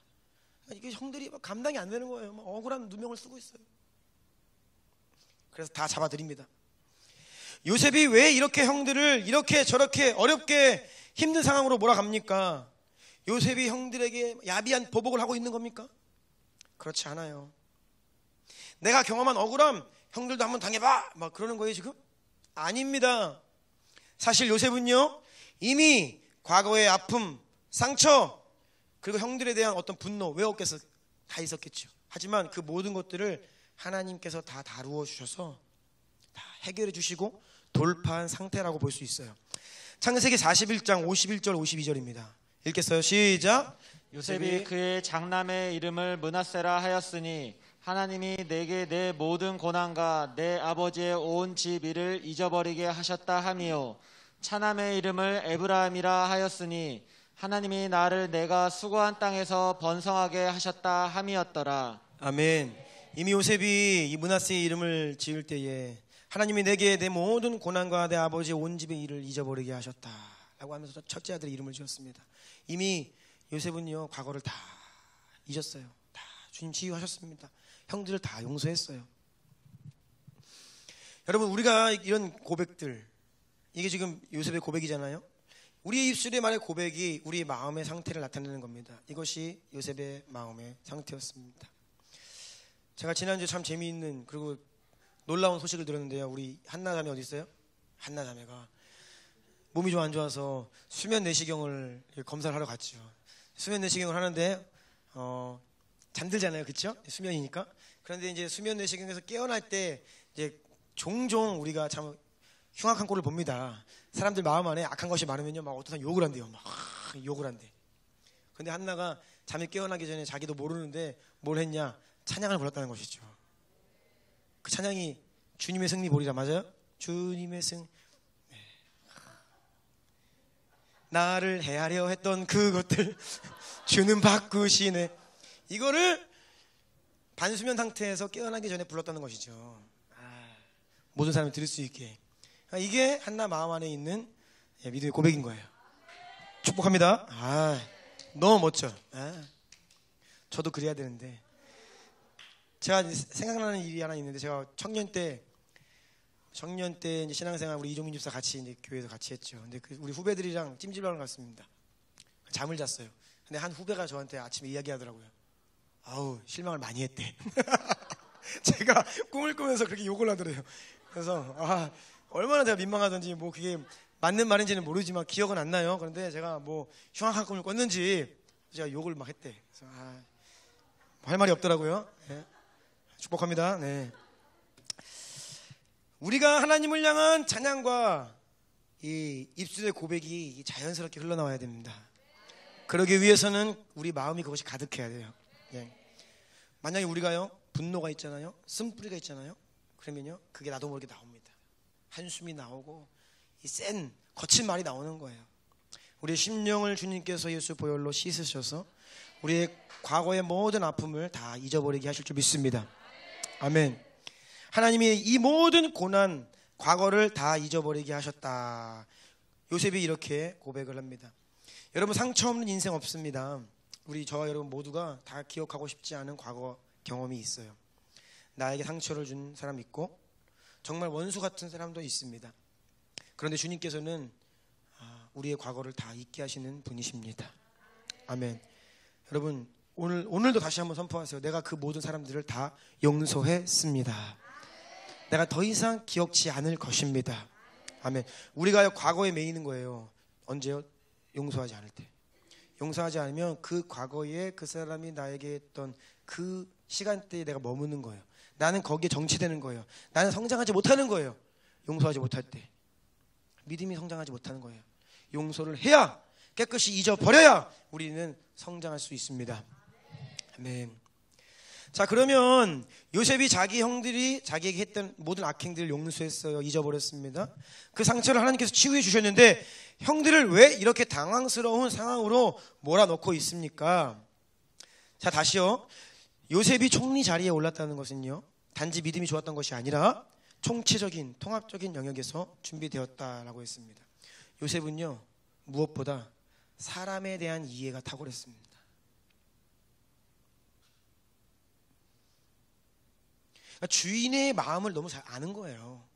이게 형들이 감당이 안 되는 거예요. 억울한 누명을 쓰고 있어요. 그래서 다 잡아들입니다. 요셉이 왜 이렇게 형들을 이렇게 저렇게 어렵게 힘든 상황으로 몰아갑니까? 요셉이 형들에게 야비한 보복을 하고 있는 겁니까? 그렇지 않아요. 내가 경험한 억울함 형들도 한번 당해봐 막 그러는 거예요 지금? 아닙니다. 사실 요셉은요, 이미 과거의 아픔, 상처, 그리고 형들에 대한 어떤 분노, 왜 없겠어? 다 있었겠죠. 하지만 그 모든 것들을 하나님께서 다 다루어 주셔서 다 해결해 주시고 돌파한 상태라고 볼 수 있어요. 창세기 41장 51절 52절입니다. 읽겠어요. 시작. 요셉이 그의 장남의 이름을 므낫세라 하였으니 하나님이 내게 내 모든 고난과 내 아버지의 온 집 일을 잊어버리게 하셨다 함이요, 차남의 이름을 에브라임이라 하였으니 하나님이 나를 내가 수고한 땅에서 번성하게 하셨다 함이었더라. 아멘. 이미 요셉이 이 므낫세의 이름을 지을 때에 하나님이 내게 내 모든 고난과 내 아버지의 온 집의 일을 잊어버리게 하셨다 라고 하면서 첫째 아들의 이름을 지었습니다. 이미 요셉은요, 과거를 다 잊었어요. 다 주님 치유하셨습니다. 형들을 다 용서했어요. 여러분, 우리가 이런 고백들, 이게 지금 요셉의 고백이잖아요. 우리의 입술의 말의 고백이 우리의 마음의 상태를 나타내는 겁니다. 이것이 요셉의 마음의 상태였습니다. 제가 지난주에 참 재미있는 그리고 놀라운 소식을 들었는데요. 우리 한나자매 어디 있어요? 한나자매가 몸이 좀 안 좋아서 수면 내시경을 검사를 하러 갔죠. 수면 내시경을 하는데 잠들잖아요, 그렇죠? 수면이니까. 그런데 이제 수면 내시경에서 깨어날 때 이제 종종 우리가 참 흉악한 꼴을 봅니다. 사람들 마음 안에 악한 것이 많으면요, 막 어떤 사람 욕을 한대요, 막 욕을 한대. 근데 한나가 잠이 깨어나기 전에 자기도 모르는데 뭘 했냐? 찬양을 불렀다는 것이죠. 그 찬양이 주님의 승리 보리라, 맞아요? 주님의 승. 네. 나를 헤아려 했던 그것들 주는 바꾸시네. 이거를 반수면 상태에서 깨어나기 전에 불렀다는 것이죠. 모든 사람이 들을 수 있게. 이게 한나 마음 안에 있는 믿음의 고백인 거예요. 축복합니다. 너무 멋져. 저도 그래야 되는데. 제가 생각나는 일이 하나 있는데, 제가 청년 때 이제 신앙생활 우리 이종민 집사 같이 이제 교회에서 같이 했죠. 근데 우리 후배들이랑 찜질방을 갔습니다. 잠을 잤어요. 근데 한 후배가 저한테 아침에 이야기하더라고요. 아우, 실망을 많이 했대. 제가 꿈을 꾸면서 그렇게 욕을 하더래요. 그래서 얼마나 제가 민망하던지, 뭐 그게 맞는 말인지는 모르지만 기억은 안 나요. 그런데 제가 뭐 흉악한 꿈을 꿨는지 제가 욕을 막 했대. 그래서 할 말이 없더라고요. 네. 축복합니다. 네. 우리가 하나님을 향한 찬양과 이 입술의 고백이 자연스럽게 흘러나와야 됩니다. 그러기 위해서는 우리 마음이 그것이 가득해야 돼요. 네. 만약에 우리가요, 분노가 있잖아요, 쓴뿌리가 있잖아요, 그러면요, 그게 나도 모르게 나옵니다. 한숨이 나오고 이 센 거친 말이 나오는 거예요. 우리의 심령을 주님께서 예수 보혈로 씻으셔서 우리의 과거의 모든 아픔을 다 잊어버리게 하실 줄 믿습니다. 아멘. 하나님이 이 모든 고난, 과거를 다 잊어버리게 하셨다. 요셉이 이렇게 고백을 합니다. 여러분, 상처 없는 인생 없습니다. 저와 여러분 모두가 다 기억하고 싶지 않은 과거 경험이 있어요. 나에게 상처를 준 사람 있고 정말 원수 같은 사람도 있습니다. 그런데 주님께서는 우리의 과거를 다 잊게 하시는 분이십니다. 아멘. 여러분, 오늘도 다시 한번 선포하세요. 내가 그 모든 사람들을 다 용서했습니다. 내가 더 이상 기억지 않을 것입니다. 아멘. 우리가 과거에 매이는 거예요. 언제요? 용서하지 않을 때. 용서하지 않으면 그 과거에 그 사람이 나에게 했던 그 시간대에 내가 머무는 거예요. 나는 거기에 정체되는 거예요. 나는 성장하지 못하는 거예요. 용서하지 못할 때. 믿음이 성장하지 못하는 거예요. 용서를 해야, 깨끗이 잊어버려야 우리는 성장할 수 있습니다. 아멘. 자, 그러면 요셉이 자기 형들이 자기에게 했던 모든 악행들을 용서했어요. 잊어버렸습니다. 그 상처를 하나님께서 치유해 주셨는데 형들을 왜 이렇게 당황스러운 상황으로 몰아넣고 있습니까? 자, 다시요. 요셉이 총리 자리에 올랐다는 것은요, 단지 믿음이 좋았던 것이 아니라 총체적인 통합적인 영역에서 준비되었다라고 했습니다. 요셉은요, 무엇보다 사람에 대한 이해가 탁월했습니다. 그러니까 주인의 마음을 너무 잘 아는 거예요.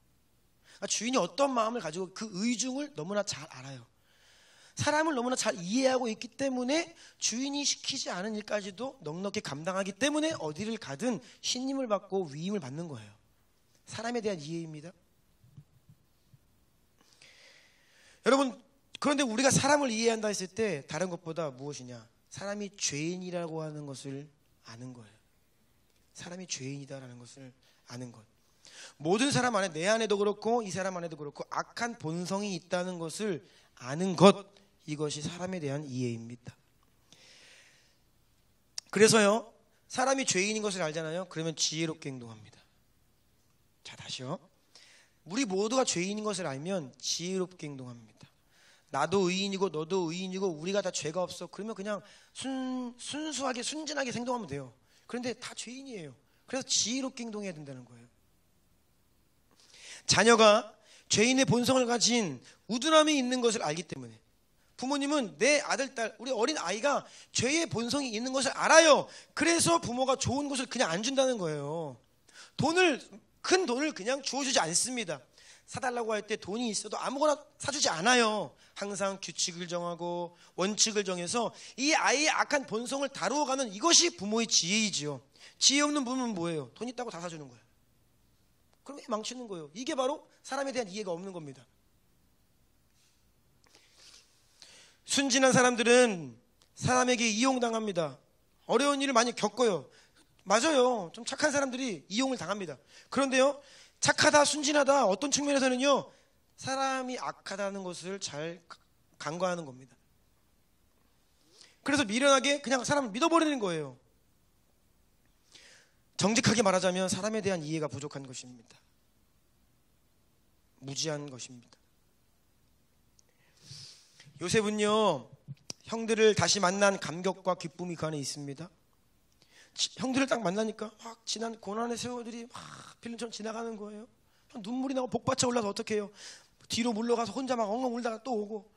그러니까 주인이 어떤 마음을 가지고 그 의중을 너무나 잘 알아요. 사람을 너무나 잘 이해하고 있기 때문에 주인이 시키지 않은 일까지도 넉넉히 감당하기 때문에 어디를 가든 신임을 받고 위임을 받는 거예요. 사람에 대한 이해입니다. 여러분, 그런데 우리가 사람을 이해한다 했을 때 다른 것보다 무엇이냐? 사람이 죄인이라고 하는 것을 아는 거예요. 사람이 죄인이다라는 것을 아는 것. 모든 사람 안에, 내 안에도 그렇고 이 사람 안에도 그렇고 악한 본성이 있다는 것을 아는 것, 이것이 사람에 대한 이해입니다. 그래서요, 사람이 죄인인 것을 알잖아요. 그러면 지혜롭게 행동합니다. 자, 다시요. 우리 모두가 죄인인 것을 알면 지혜롭게 행동합니다. 나도 의인이고 너도 의인이고 우리가 다 죄가 없어. 그러면 그냥 순수하게 순진하게 행동하면 돼요. 그런데 다 죄인이에요. 그래서 지혜롭게 행동해야 된다는 거예요. 자녀가 죄인의 본성을 가진 우둔함이 있는 것을 알기 때문에, 부모님은 내 아들, 딸, 우리 어린 아이가 죄의 본성이 있는 것을 알아요. 그래서 부모가 좋은 것을 그냥 안 준다는 거예요. 큰 돈을 그냥 주어주지 않습니다. 사달라고 할 때 돈이 있어도 아무거나 사주지 않아요. 항상 규칙을 정하고 원칙을 정해서 이 아이의 악한 본성을 다루어가는, 이것이 부모의 지혜이지요. 지혜 없는 부모는 뭐예요? 돈 있다고 다 사주는 거예요. 그럼 망치는 거예요. 이게 바로 사람에 대한 이해가 없는 겁니다. 순진한 사람들은 사람에게 이용당합니다. 어려운 일을 많이 겪어요. 맞아요. 좀 착한 사람들이 이용을 당합니다. 그런데요, 착하다, 순진하다, 어떤 측면에서는요, 사람이 악하다는 것을 잘 간과하는 겁니다. 그래서 미련하게 그냥 사람을 믿어버리는 거예요. 정직하게 말하자면 사람에 대한 이해가 부족한 것입니다. 무지한 것입니다. 요셉은요, 형들을 다시 만난 감격과 기쁨이 그 안에 있습니다. 형들을 딱 만나니까 막 지난 고난의 세월들이 막 필름처럼 지나가는 거예요. 눈물이 나고 복받쳐 올라서 어떡해요. 뒤로 물러가서 혼자 막 엉엉 울다가 또 오고,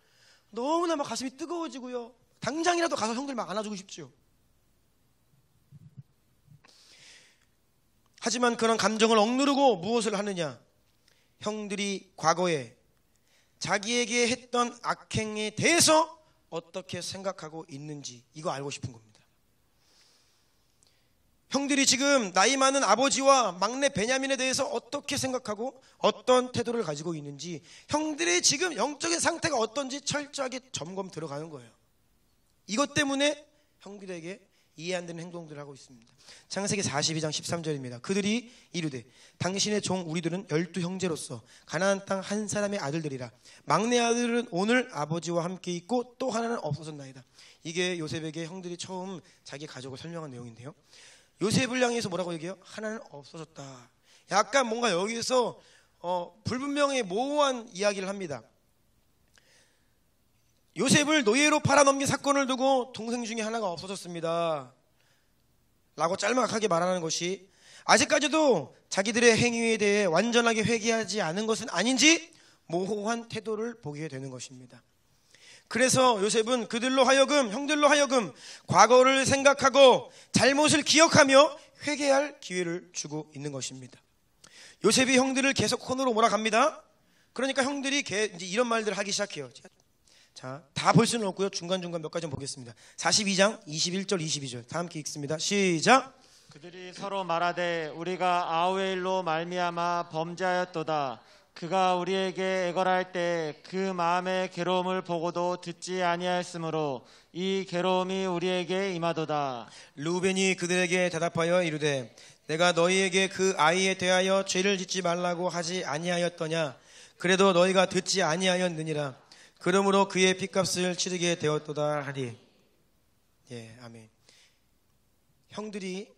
너무나 막 가슴이 뜨거워지고요. 당장이라도 가서 형들 막 안아주고 싶죠. 하지만 그런 감정을 억누르고 무엇을 하느냐? 형들이 과거에 자기에게 했던 악행에 대해서 어떻게 생각하고 있는지, 이거 알고 싶은 겁니다. 형들이 지금 나이 많은 아버지와 막내 베냐민에 대해서 어떻게 생각하고 어떤 태도를 가지고 있는지, 형들의 지금 영적인 상태가 어떤지 철저하게 점검 들어가는 거예요. 이것 때문에 형들에게 이해 안 되는 행동들을 하고 있습니다. 창세기 42장 13절입니다. 그들이 이르되 당신의 종 우리들은 12형제로서 가나안 땅 한 사람의 아들들이라. 막내 아들은 오늘 아버지와 함께 있고 또 하나는 없어졌나이다. 이게 요셉에게 형들이 처음 자기 가족을 설명한 내용인데요. 요셉을 향해서 뭐라고 얘기해요? 하나는 없어졌다. 약간 뭔가 여기서 불분명히 모호한 이야기를 합니다. 요셉을 노예로 팔아넘긴 사건을 두고 동생 중에 하나가 없어졌습니다 라고 짤막하게 말하는 것이, 아직까지도 자기들의 행위에 대해 완전하게 회개하지 않은 것은 아닌지 모호한 태도를 보게 되는 것입니다. 그래서 요셉은 그들로 하여금, 형들로 하여금 과거를 생각하고 잘못을 기억하며 회개할 기회를 주고 있는 것입니다. 요셉이 형들을 계속 혼으로 몰아갑니다. 그러니까 형들이 이제 이런 말들을 하기 시작해요. 자, 다 볼 수는 없고요. 중간중간 몇 가지 좀 보겠습니다. 42장 21절 22절 다 함께 읽습니다. 시작. 그들이 서로 말하되 우리가 아우엘로 말미암아 범죄하였도다. 그가 우리에게 애걸할 때 그 마음의 괴로움을 보고도 듣지 아니하였으므로 이 괴로움이 우리에게 임하도다. 루벤이 그들에게 대답하여 이르되 내가 너희에게 그 아이에 대하여 죄를 짓지 말라고 하지 아니하였더냐. 그래도 너희가 듣지 아니하였느니라. 그러므로 그의 핏값을 치르게 되었도다 하리. 예, 아멘. 형들이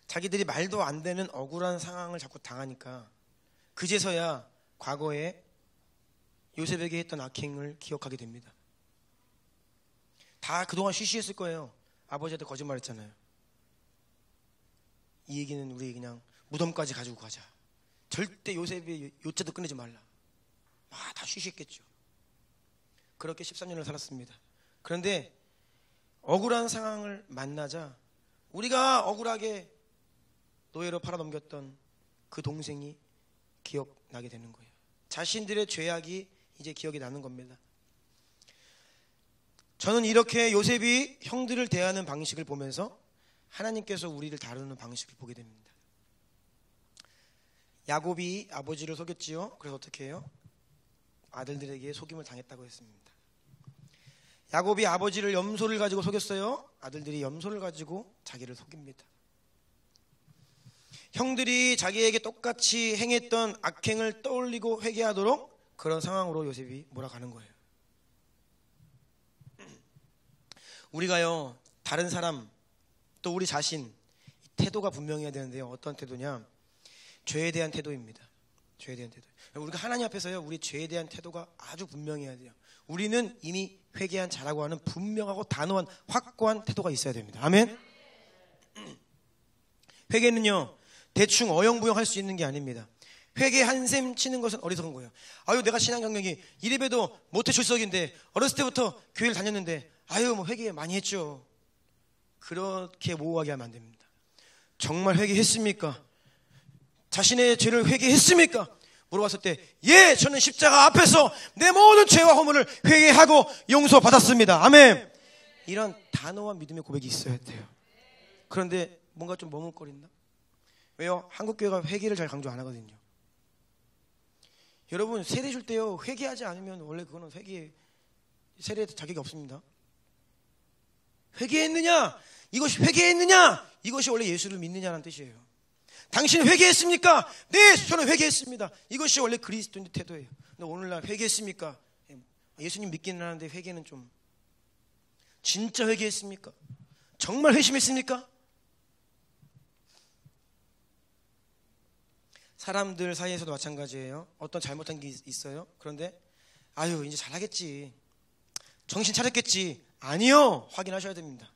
자기들이 말도 안 되는 억울한 상황을 자꾸 당하니까 그제서야 과거에 요셉에게 했던 악행을 기억하게 됩니다. 다 그동안 쉬쉬했을 거예요. 아버지한테 거짓말했잖아요. 이 얘기는 우리 그냥 무덤까지 가지고 가자. 절대 요셉의 요자도 꺼내지 말라. 다 쉬쉬했겠죠. 그렇게 13년을 살았습니다. 그런데 억울한 상황을 만나자 우리가 억울하게 노예로 팔아넘겼던 그 동생이 기억나게 되는 거예요. 자신들의 죄악이 이제 기억이 나는 겁니다. 저는 이렇게 요셉이 형들을 대하는 방식을 보면서 하나님께서 우리를 다루는 방식을 보게 됩니다. 야곱이 아버지를 속였지요. 그래서 어떻게 해요? 아들들에게 속임을 당했다고 했습니다. 야곱이 아버지를 염소를 가지고 속였어요. 아들들이 염소를 가지고 자기를 속입니다. 형들이 자기에게 똑같이 행했던 악행을 떠올리고 회개하도록 그런 상황으로 요셉이 몰아가는 거예요. 우리가요, 다른 사람 또 우리 자신 태도가 분명해야 되는데요. 어떤 태도냐? 죄에 대한 태도입니다. 죄에 대한 태도. 우리가 하나님 앞에서요, 우리 죄에 대한 태도가 아주 분명해야 돼요. 우리는 이미 회개한 자라고 하는 분명하고 단호한 확고한 태도가 있어야 됩니다. 아멘. 회개는요, 대충 어영부영 할 수 있는 게 아닙니다. 회개 한샘 치는 것은 어리석은 거예요. 아유, 내가 신앙 경력이 이래봬도 모태 출석인데 어렸을 때부터 교회를 다녔는데 아유, 뭐 회개 많이 했죠. 그렇게 모호하게 하면 안 됩니다. 정말 회개했습니까? 자신의 죄를 회개했습니까? 물어봤을 때 예, 저는 십자가 앞에서 내 모든 죄와 허물을 회개하고 용서받았습니다. 아멘. 이런 단호한 믿음의 고백이 있어야 돼요. 그런데 뭔가 좀 머뭇거린다. 왜요? 한국교회가 회개를 잘 강조 안 하거든요. 여러분, 세례 줄 때요, 회개하지 않으면 원래 그거는 세례에 자격이 없습니다. 회개했느냐? 이것이 회개했느냐? 이것이 원래 예수를 믿느냐는 뜻이에요. 당신은 회개했습니까? 네, 저는 회개했습니다. 이것이 원래 그리스도인의 태도예요. 근데 오늘날 회개했습니까? 예수님 믿기는 하는데 회개는 좀, 진짜 회개했습니까? 정말 회심했습니까? 사람들 사이에서도 마찬가지예요. 어떤 잘못한 게 있어요. 그런데 아유 이제 잘하겠지, 정신 차렸겠지. 아니요, 확인하셔야 됩니다.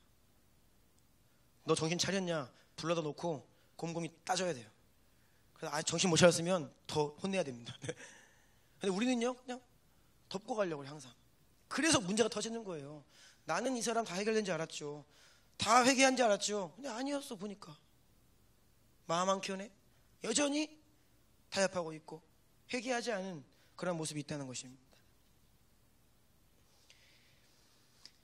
너 정신 차렸냐? 불러다 놓고 곰곰이 따져야 돼요. 그래서 정신 못 차렸으면 더 혼내야 됩니다. 근데 우리는요 그냥 덮고 가려고 해요, 항상. 그래서 문제가 터지는 거예요. 나는 이 사람 다 해결된 줄 알았죠, 다 회개한 줄 알았죠. 근데 아니었어. 보니까 마음 한켠에 여전히 타협하고 있고 회개하지 않은 그런 모습이 있다는 것입니다.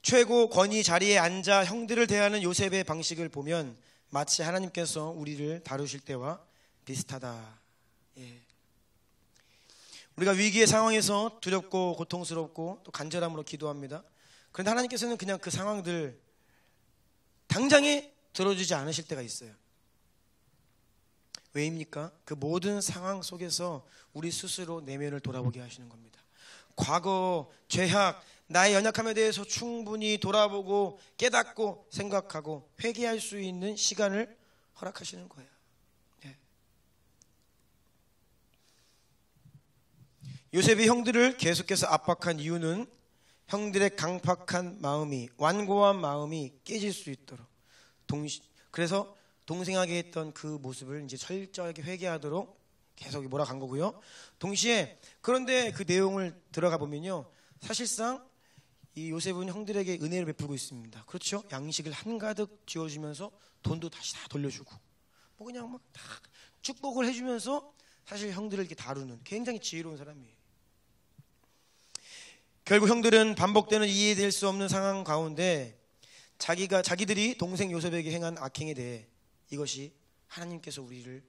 최고 권위 자리에 앉아 형들을 대하는 요셉의 방식을 보면 마치 하나님께서 우리를 다루실 때와 비슷하다. 예. 우리가 위기의 상황에서 두렵고 고통스럽고 또 간절함으로 기도합니다. 그런데 하나님께서는 그냥 그 상황들 당장에 들어주지 않으실 때가 있어요. 왜입니까? 그 모든 상황 속에서 우리 스스로 내면을 돌아보게 하시는 겁니다. 과거, 죄악, 나의 연약함에 대해서 충분히 돌아보고 깨닫고 생각하고 회개할 수 있는 시간을 허락하시는 거예요. 네. 요셉이 형들을 계속해서 압박한 이유는 형들의 강팍한 마음이, 완고한 마음이 깨질 수 있도록, 그래서 동생에게 했던 그 모습을 이제 철저하게 회개하도록 계속 몰아간 거고요. 동시에 그런데 그 내용을 들어가 보면요, 사실상 이 요셉은 형들에게 은혜를 베풀고 있습니다. 그렇죠? 양식을 한가득 지어주면서 돈도 다시 다 돌려주고, 뭐 그냥 막 다 축복을 해주면서 사실 형들을 이렇게 다루는 굉장히 지혜로운 사람이에요. 결국 형들은 반복되는 이해될 수 없는 상황 가운데 자기들이 동생 요셉에게 행한 악행에 대해 이것이 하나님께서 우리를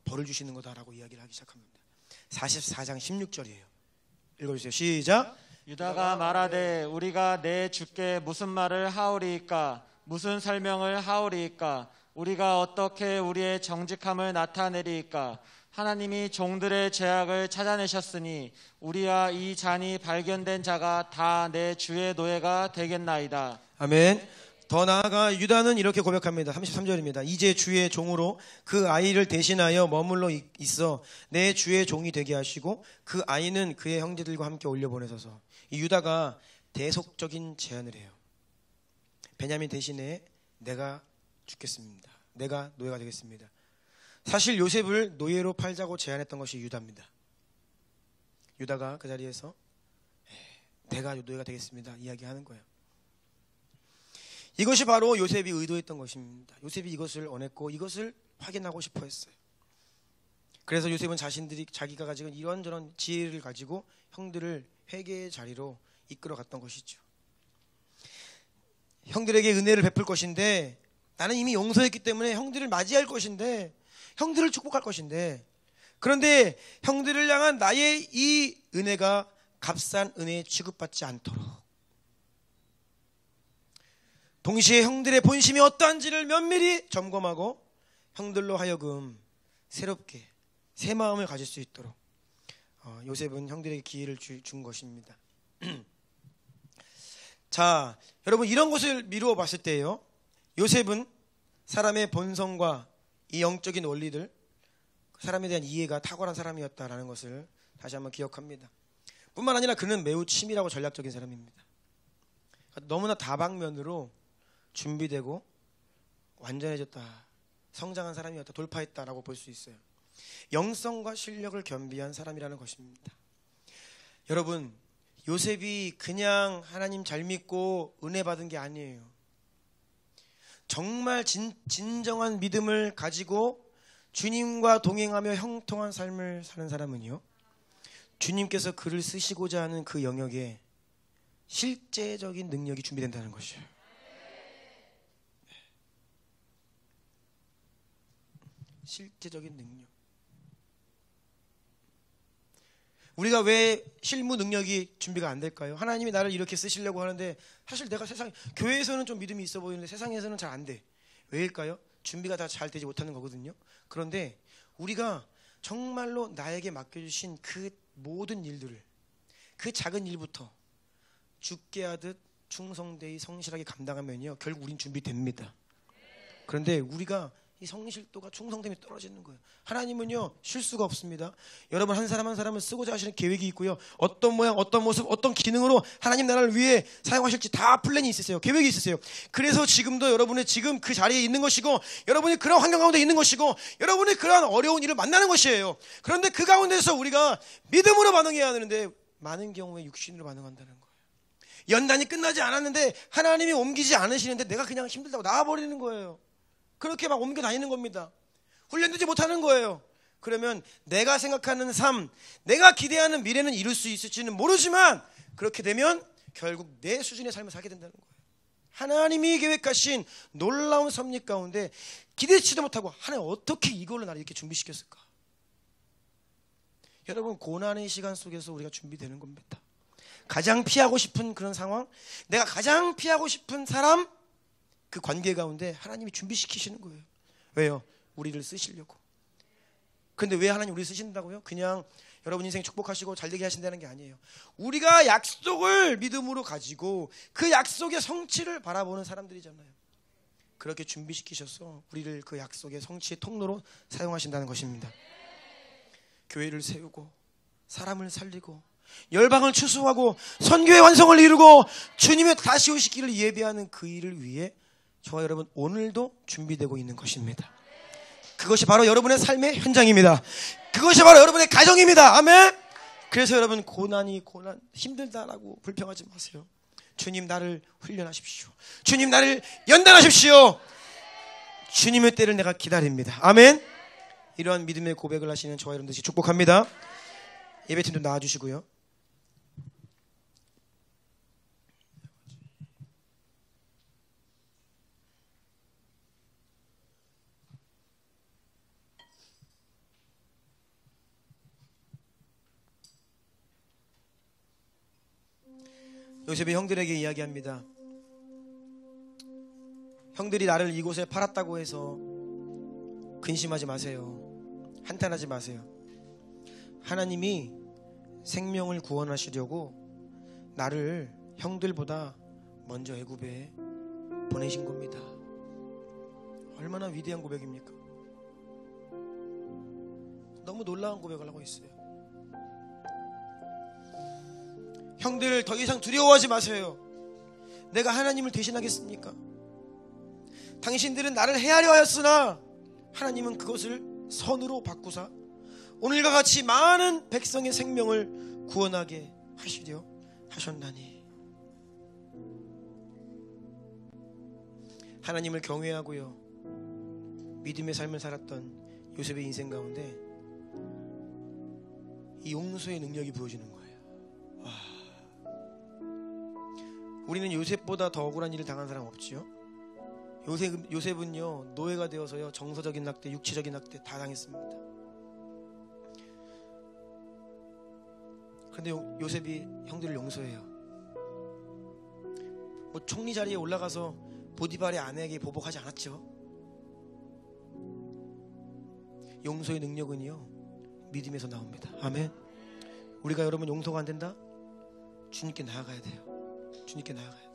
벌을 주시는 거다라고 이야기를 하기 시작합니다. 44장 16절이에요. 읽어주세요. 시작. 유다가 말하되 우리가 내 주께 무슨 말을 하오리이까? 무슨 설명을 하오리이까? 우리가 어떻게 우리의 정직함을 나타내리이까? 하나님이 종들의 죄악을 찾아내셨으니 우리와 이 잔이 발견된 자가 다 내 주의 노예가 되겠나이다. 아멘. 더 나아가 유다는 이렇게 고백합니다. 33절입니다. 이제 주의 종으로 그 아이를 대신하여 머물러 있어 내 주의 종이 되게 하시고 그 아이는 그의 형제들과 함께 올려보내소서. 이 유다가 대속적인 제안을 해요. 베냐민 대신에 내가 죽겠습니다. 내가 노예가 되겠습니다. 사실 요셉을 노예로 팔자고 제안했던 것이 유다입니다. 유다가 그 자리에서 내가 노예가 되겠습니다 이야기하는 거예요. 이것이 바로 요셉이 의도했던 것입니다. 요셉이 이것을 원했고 이것을 확인하고 싶어 했어요. 그래서 요셉은 자기가 가지고 이런저런 지혜를 가지고 형들을 회개의 자리로 이끌어갔던 것이죠. 형들에게 은혜를 베풀 것인데, 나는 이미 용서했기 때문에 형들을 맞이할 것인데, 형들을 축복할 것인데, 그런데 형들을 향한 나의 이 은혜가 값싼 은혜에 취급받지 않도록, 동시에 형들의 본심이 어떠한지를 면밀히 점검하고 형들로 하여금 새롭게 새 마음을 가질 수 있도록 요셉은 형들에게 기회를 준 것입니다. 자, 여러분, 이런 것을 미루어 봤을 때요, 요셉은 사람의 본성과 이 영적인 원리들, 사람에 대한 이해가 탁월한 사람이었다라는 것을 다시 한번 기억합니다. 뿐만 아니라 그는 매우 치밀하고 전략적인 사람입니다. 너무나 다방면으로 준비되고 완전해졌다, 성장한 사람이었다, 돌파했다라고 볼 수 있어요. 영성과 실력을 겸비한 사람이라는 것입니다. 여러분, 요셉이 그냥 하나님 잘 믿고 은혜 받은 게 아니에요. 정말 진정한 믿음을 가지고 주님과 동행하며 형통한 삶을 사는 사람은요, 주님께서 그를 쓰시고자 하는 그 영역에 실제적인 능력이 준비된다는 것이에요. 실제적인 능력. 우리가 왜 실무 능력이 준비가 안 될까요? 하나님이 나를 이렇게 쓰시려고 하는데 사실 내가 교회에서는 좀 믿음이 있어 보이는데 세상에서는 잘 안 돼. 왜일까요? 준비가 다 잘 되지 못하는 거거든요. 그런데 우리가 정말로 나에게 맡겨주신 그 모든 일들을, 그 작은 일부터 죽게 하듯 충성되이 성실하게 감당하면요, 결국 우린 준비됩니다. 그런데 우리가 이 성실도가 충성됨이 떨어지는 거예요. 하나님은요 쉴 수가 없습니다. 여러분 한 사람 한 사람을 쓰고자 하시는 계획이 있고요, 어떤 모양 어떤 모습 어떤 기능으로 하나님 나라를 위해 사용하실지 다 플랜이 있으세요. 계획이 있으세요. 그래서 지금도 여러분의 지금 그 자리에 있는 것이고, 여러분이 그런 환경 가운데 있는 것이고, 여러분이 그런 어려운 일을 만나는 것이에요. 그런데 그 가운데서 우리가 믿음으로 반응해야 하는데 많은 경우에 육신으로 반응한다는 거예요. 연단이 끝나지 않았는데 하나님이 옮기지 않으시는데 내가 그냥 힘들다고 나와버리는 거예요. 그렇게 막 옮겨 다니는 겁니다. 훈련되지 못하는 거예요. 그러면 내가 생각하는 삶, 내가 기대하는 미래는 이룰 수 있을지는 모르지만 그렇게 되면 결국 내 수준의 삶을 살게 된다는 거예요. 하나님이 계획하신 놀라운 섭리 가운데 기대치도 못하고 하나님 어떻게 이걸로 나를 이렇게 준비시켰을까? 여러분, 고난의 시간 속에서 우리가 준비되는 겁니다. 가장 피하고 싶은 그런 상황, 내가 가장 피하고 싶은 사람, 그 관계 가운데 하나님이 준비시키시는 거예요. 왜요? 우리를 쓰시려고. 근데 왜 하나님 우리 쓰신다고요? 그냥 여러분 인생 축복하시고 잘되게 하신다는 게 아니에요. 우리가 약속을 믿음으로 가지고 그 약속의 성취를 바라보는 사람들이잖아요. 그렇게 준비시키셔서 우리를 그 약속의 성취의 통로로 사용하신다는 것입니다. 교회를 세우고 사람을 살리고 열방을 추수하고 선교의 완성을 이루고 주님의 다시 오시기를 예배하는 그 일을 위해 저와 여러분 오늘도 준비되고 있는 것입니다. 그것이 바로 여러분의 삶의 현장입니다. 그것이 바로 여러분의 가정입니다. 아멘. 그래서 여러분 고난 힘들다라고 불평하지 마세요. 주님 나를 훈련하십시오. 주님 나를 연단하십시오. 주님의 때를 내가 기다립니다. 아멘. 이러한 믿음의 고백을 하시는 저와 여러분들이 축복합니다. 예배팀도 나와주시고요. 요셉이 형들에게 이야기합니다. 형들이 나를 이곳에 팔았다고 해서 근심하지 마세요. 한탄하지 마세요. 하나님이 생명을 구원하시려고 나를 형들보다 먼저 애굽에 보내신 겁니다. 얼마나 위대한 고백입니까? 너무 놀라운 고백을 하고 있어요. 형들 더 이상 두려워하지 마세요. 내가 하나님을 대신하겠습니까? 당신들은 나를 헤아려 하였으나 하나님은 그것을 선으로 바꾸사 오늘과 같이 많은 백성의 생명을 구원하게 하시려 하셨나니. 하나님을 경외하고요 믿음의 삶을 살았던 요셉의 인생 가운데 이 용서의 능력이 부어지는 거예요. 와. 우리는 요셉보다 더 억울한 일을 당한 사람 없지요? 요셉은요 노예가 되어서요 정서적인 낙태, 육체적인 낙태 다 당했습니다. 그런데 요셉이 형들을 용서해요. 뭐 총리 자리에 올라가서 보디발의 아내에게 보복하지 않았죠. 용서의 능력은요 믿음에서 나옵니다. 아멘. 우리가 여러분 용서가 안 된다? 주님께 나아가야 돼요. 주님께 나아가야 돼요.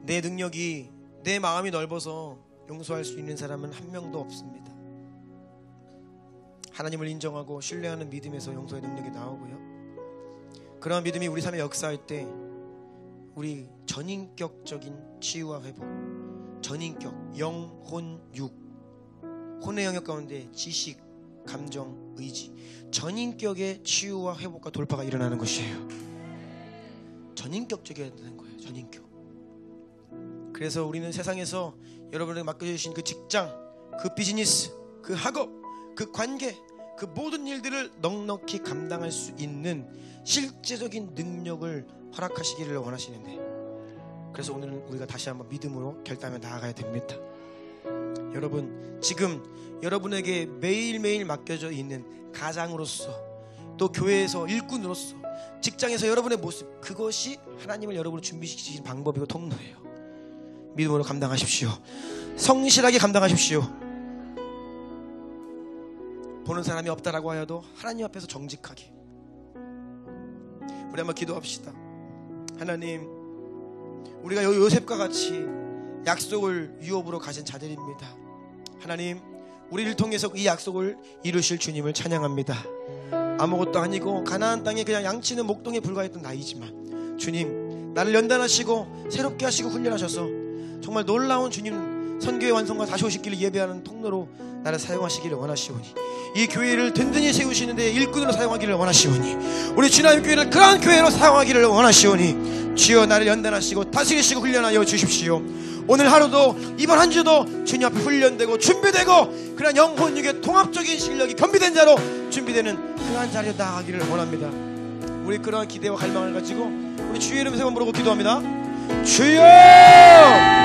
내 능력이, 내 마음이 넓어서 용서할 수 있는 사람은 한 명도 없습니다. 하나님을 인정하고 신뢰하는 믿음에서 용서의 능력이 나오고요, 그러한 믿음이 우리 삶에 역사할 때 우리 전인격적인 치유와 회복, 전인격, 영, 혼, 육, 혼의 영역 가운데 지식, 감정, 의지, 전인격의 치유와 회복과 돌파가 일어나는 것이에요. 전인격적이어야 되는 거예요. 전인격. 그래서 우리는 세상에서 여러분에게 맡겨주신 그 직장, 그 비즈니스, 그 학업, 그 관계, 그 모든 일들을 넉넉히 감당할 수 있는 실제적인 능력을 허락하시기를 원하시는데, 그래서 오늘은 우리가 다시 한번 믿음으로 결단하며 나아가야 됩니다. 여러분, 지금 여러분에게 매일매일 맡겨져 있는 가장으로서, 또 교회에서 일꾼으로서, 직장에서 여러분의 모습, 그것이 하나님을 여러분을 준비시키신 방법이고 통로예요. 믿음으로 감당하십시오. 성실하게 감당하십시오. 보는 사람이 없다라고 하여도 하나님 앞에서 정직하게. 우리 한번 기도합시다. 하나님, 우리가 요셉과 같이 약속을 유업으로 가진 자들입니다. 하나님, 우리를 통해서 이 약속을 이루실 주님을 찬양합니다. 아무것도 아니고 가나안 땅에 그냥 양치는 목동에 불과했던 나이지만 주님, 나를 연단하시고 새롭게 하시고 훈련하셔서 정말 놀라운 주님 선교의 완성과 다시 오시기를 예배하는 통로로 나를 사용하시기를 원하시오니, 이 교회를 든든히 세우시는데 일꾼으로 사용하기를 원하시오니, 우리 주님 교회를 그러한 교회로 사용하기를 원하시오니, 주여 나를 연단하시고 다스리시고 훈련하여 주십시오. 오늘 하루도 이번 한 주도 주님 앞에 훈련되고 준비되고 그런 영혼 육의 통합적인 실력이 겸비된 자로 준비되는 그러한 자리로 나아가기를 원합니다. 우리 그러한 기대와 갈망을 가지고 우리 주의 이름 세 번 부르고 기도합니다. 주여!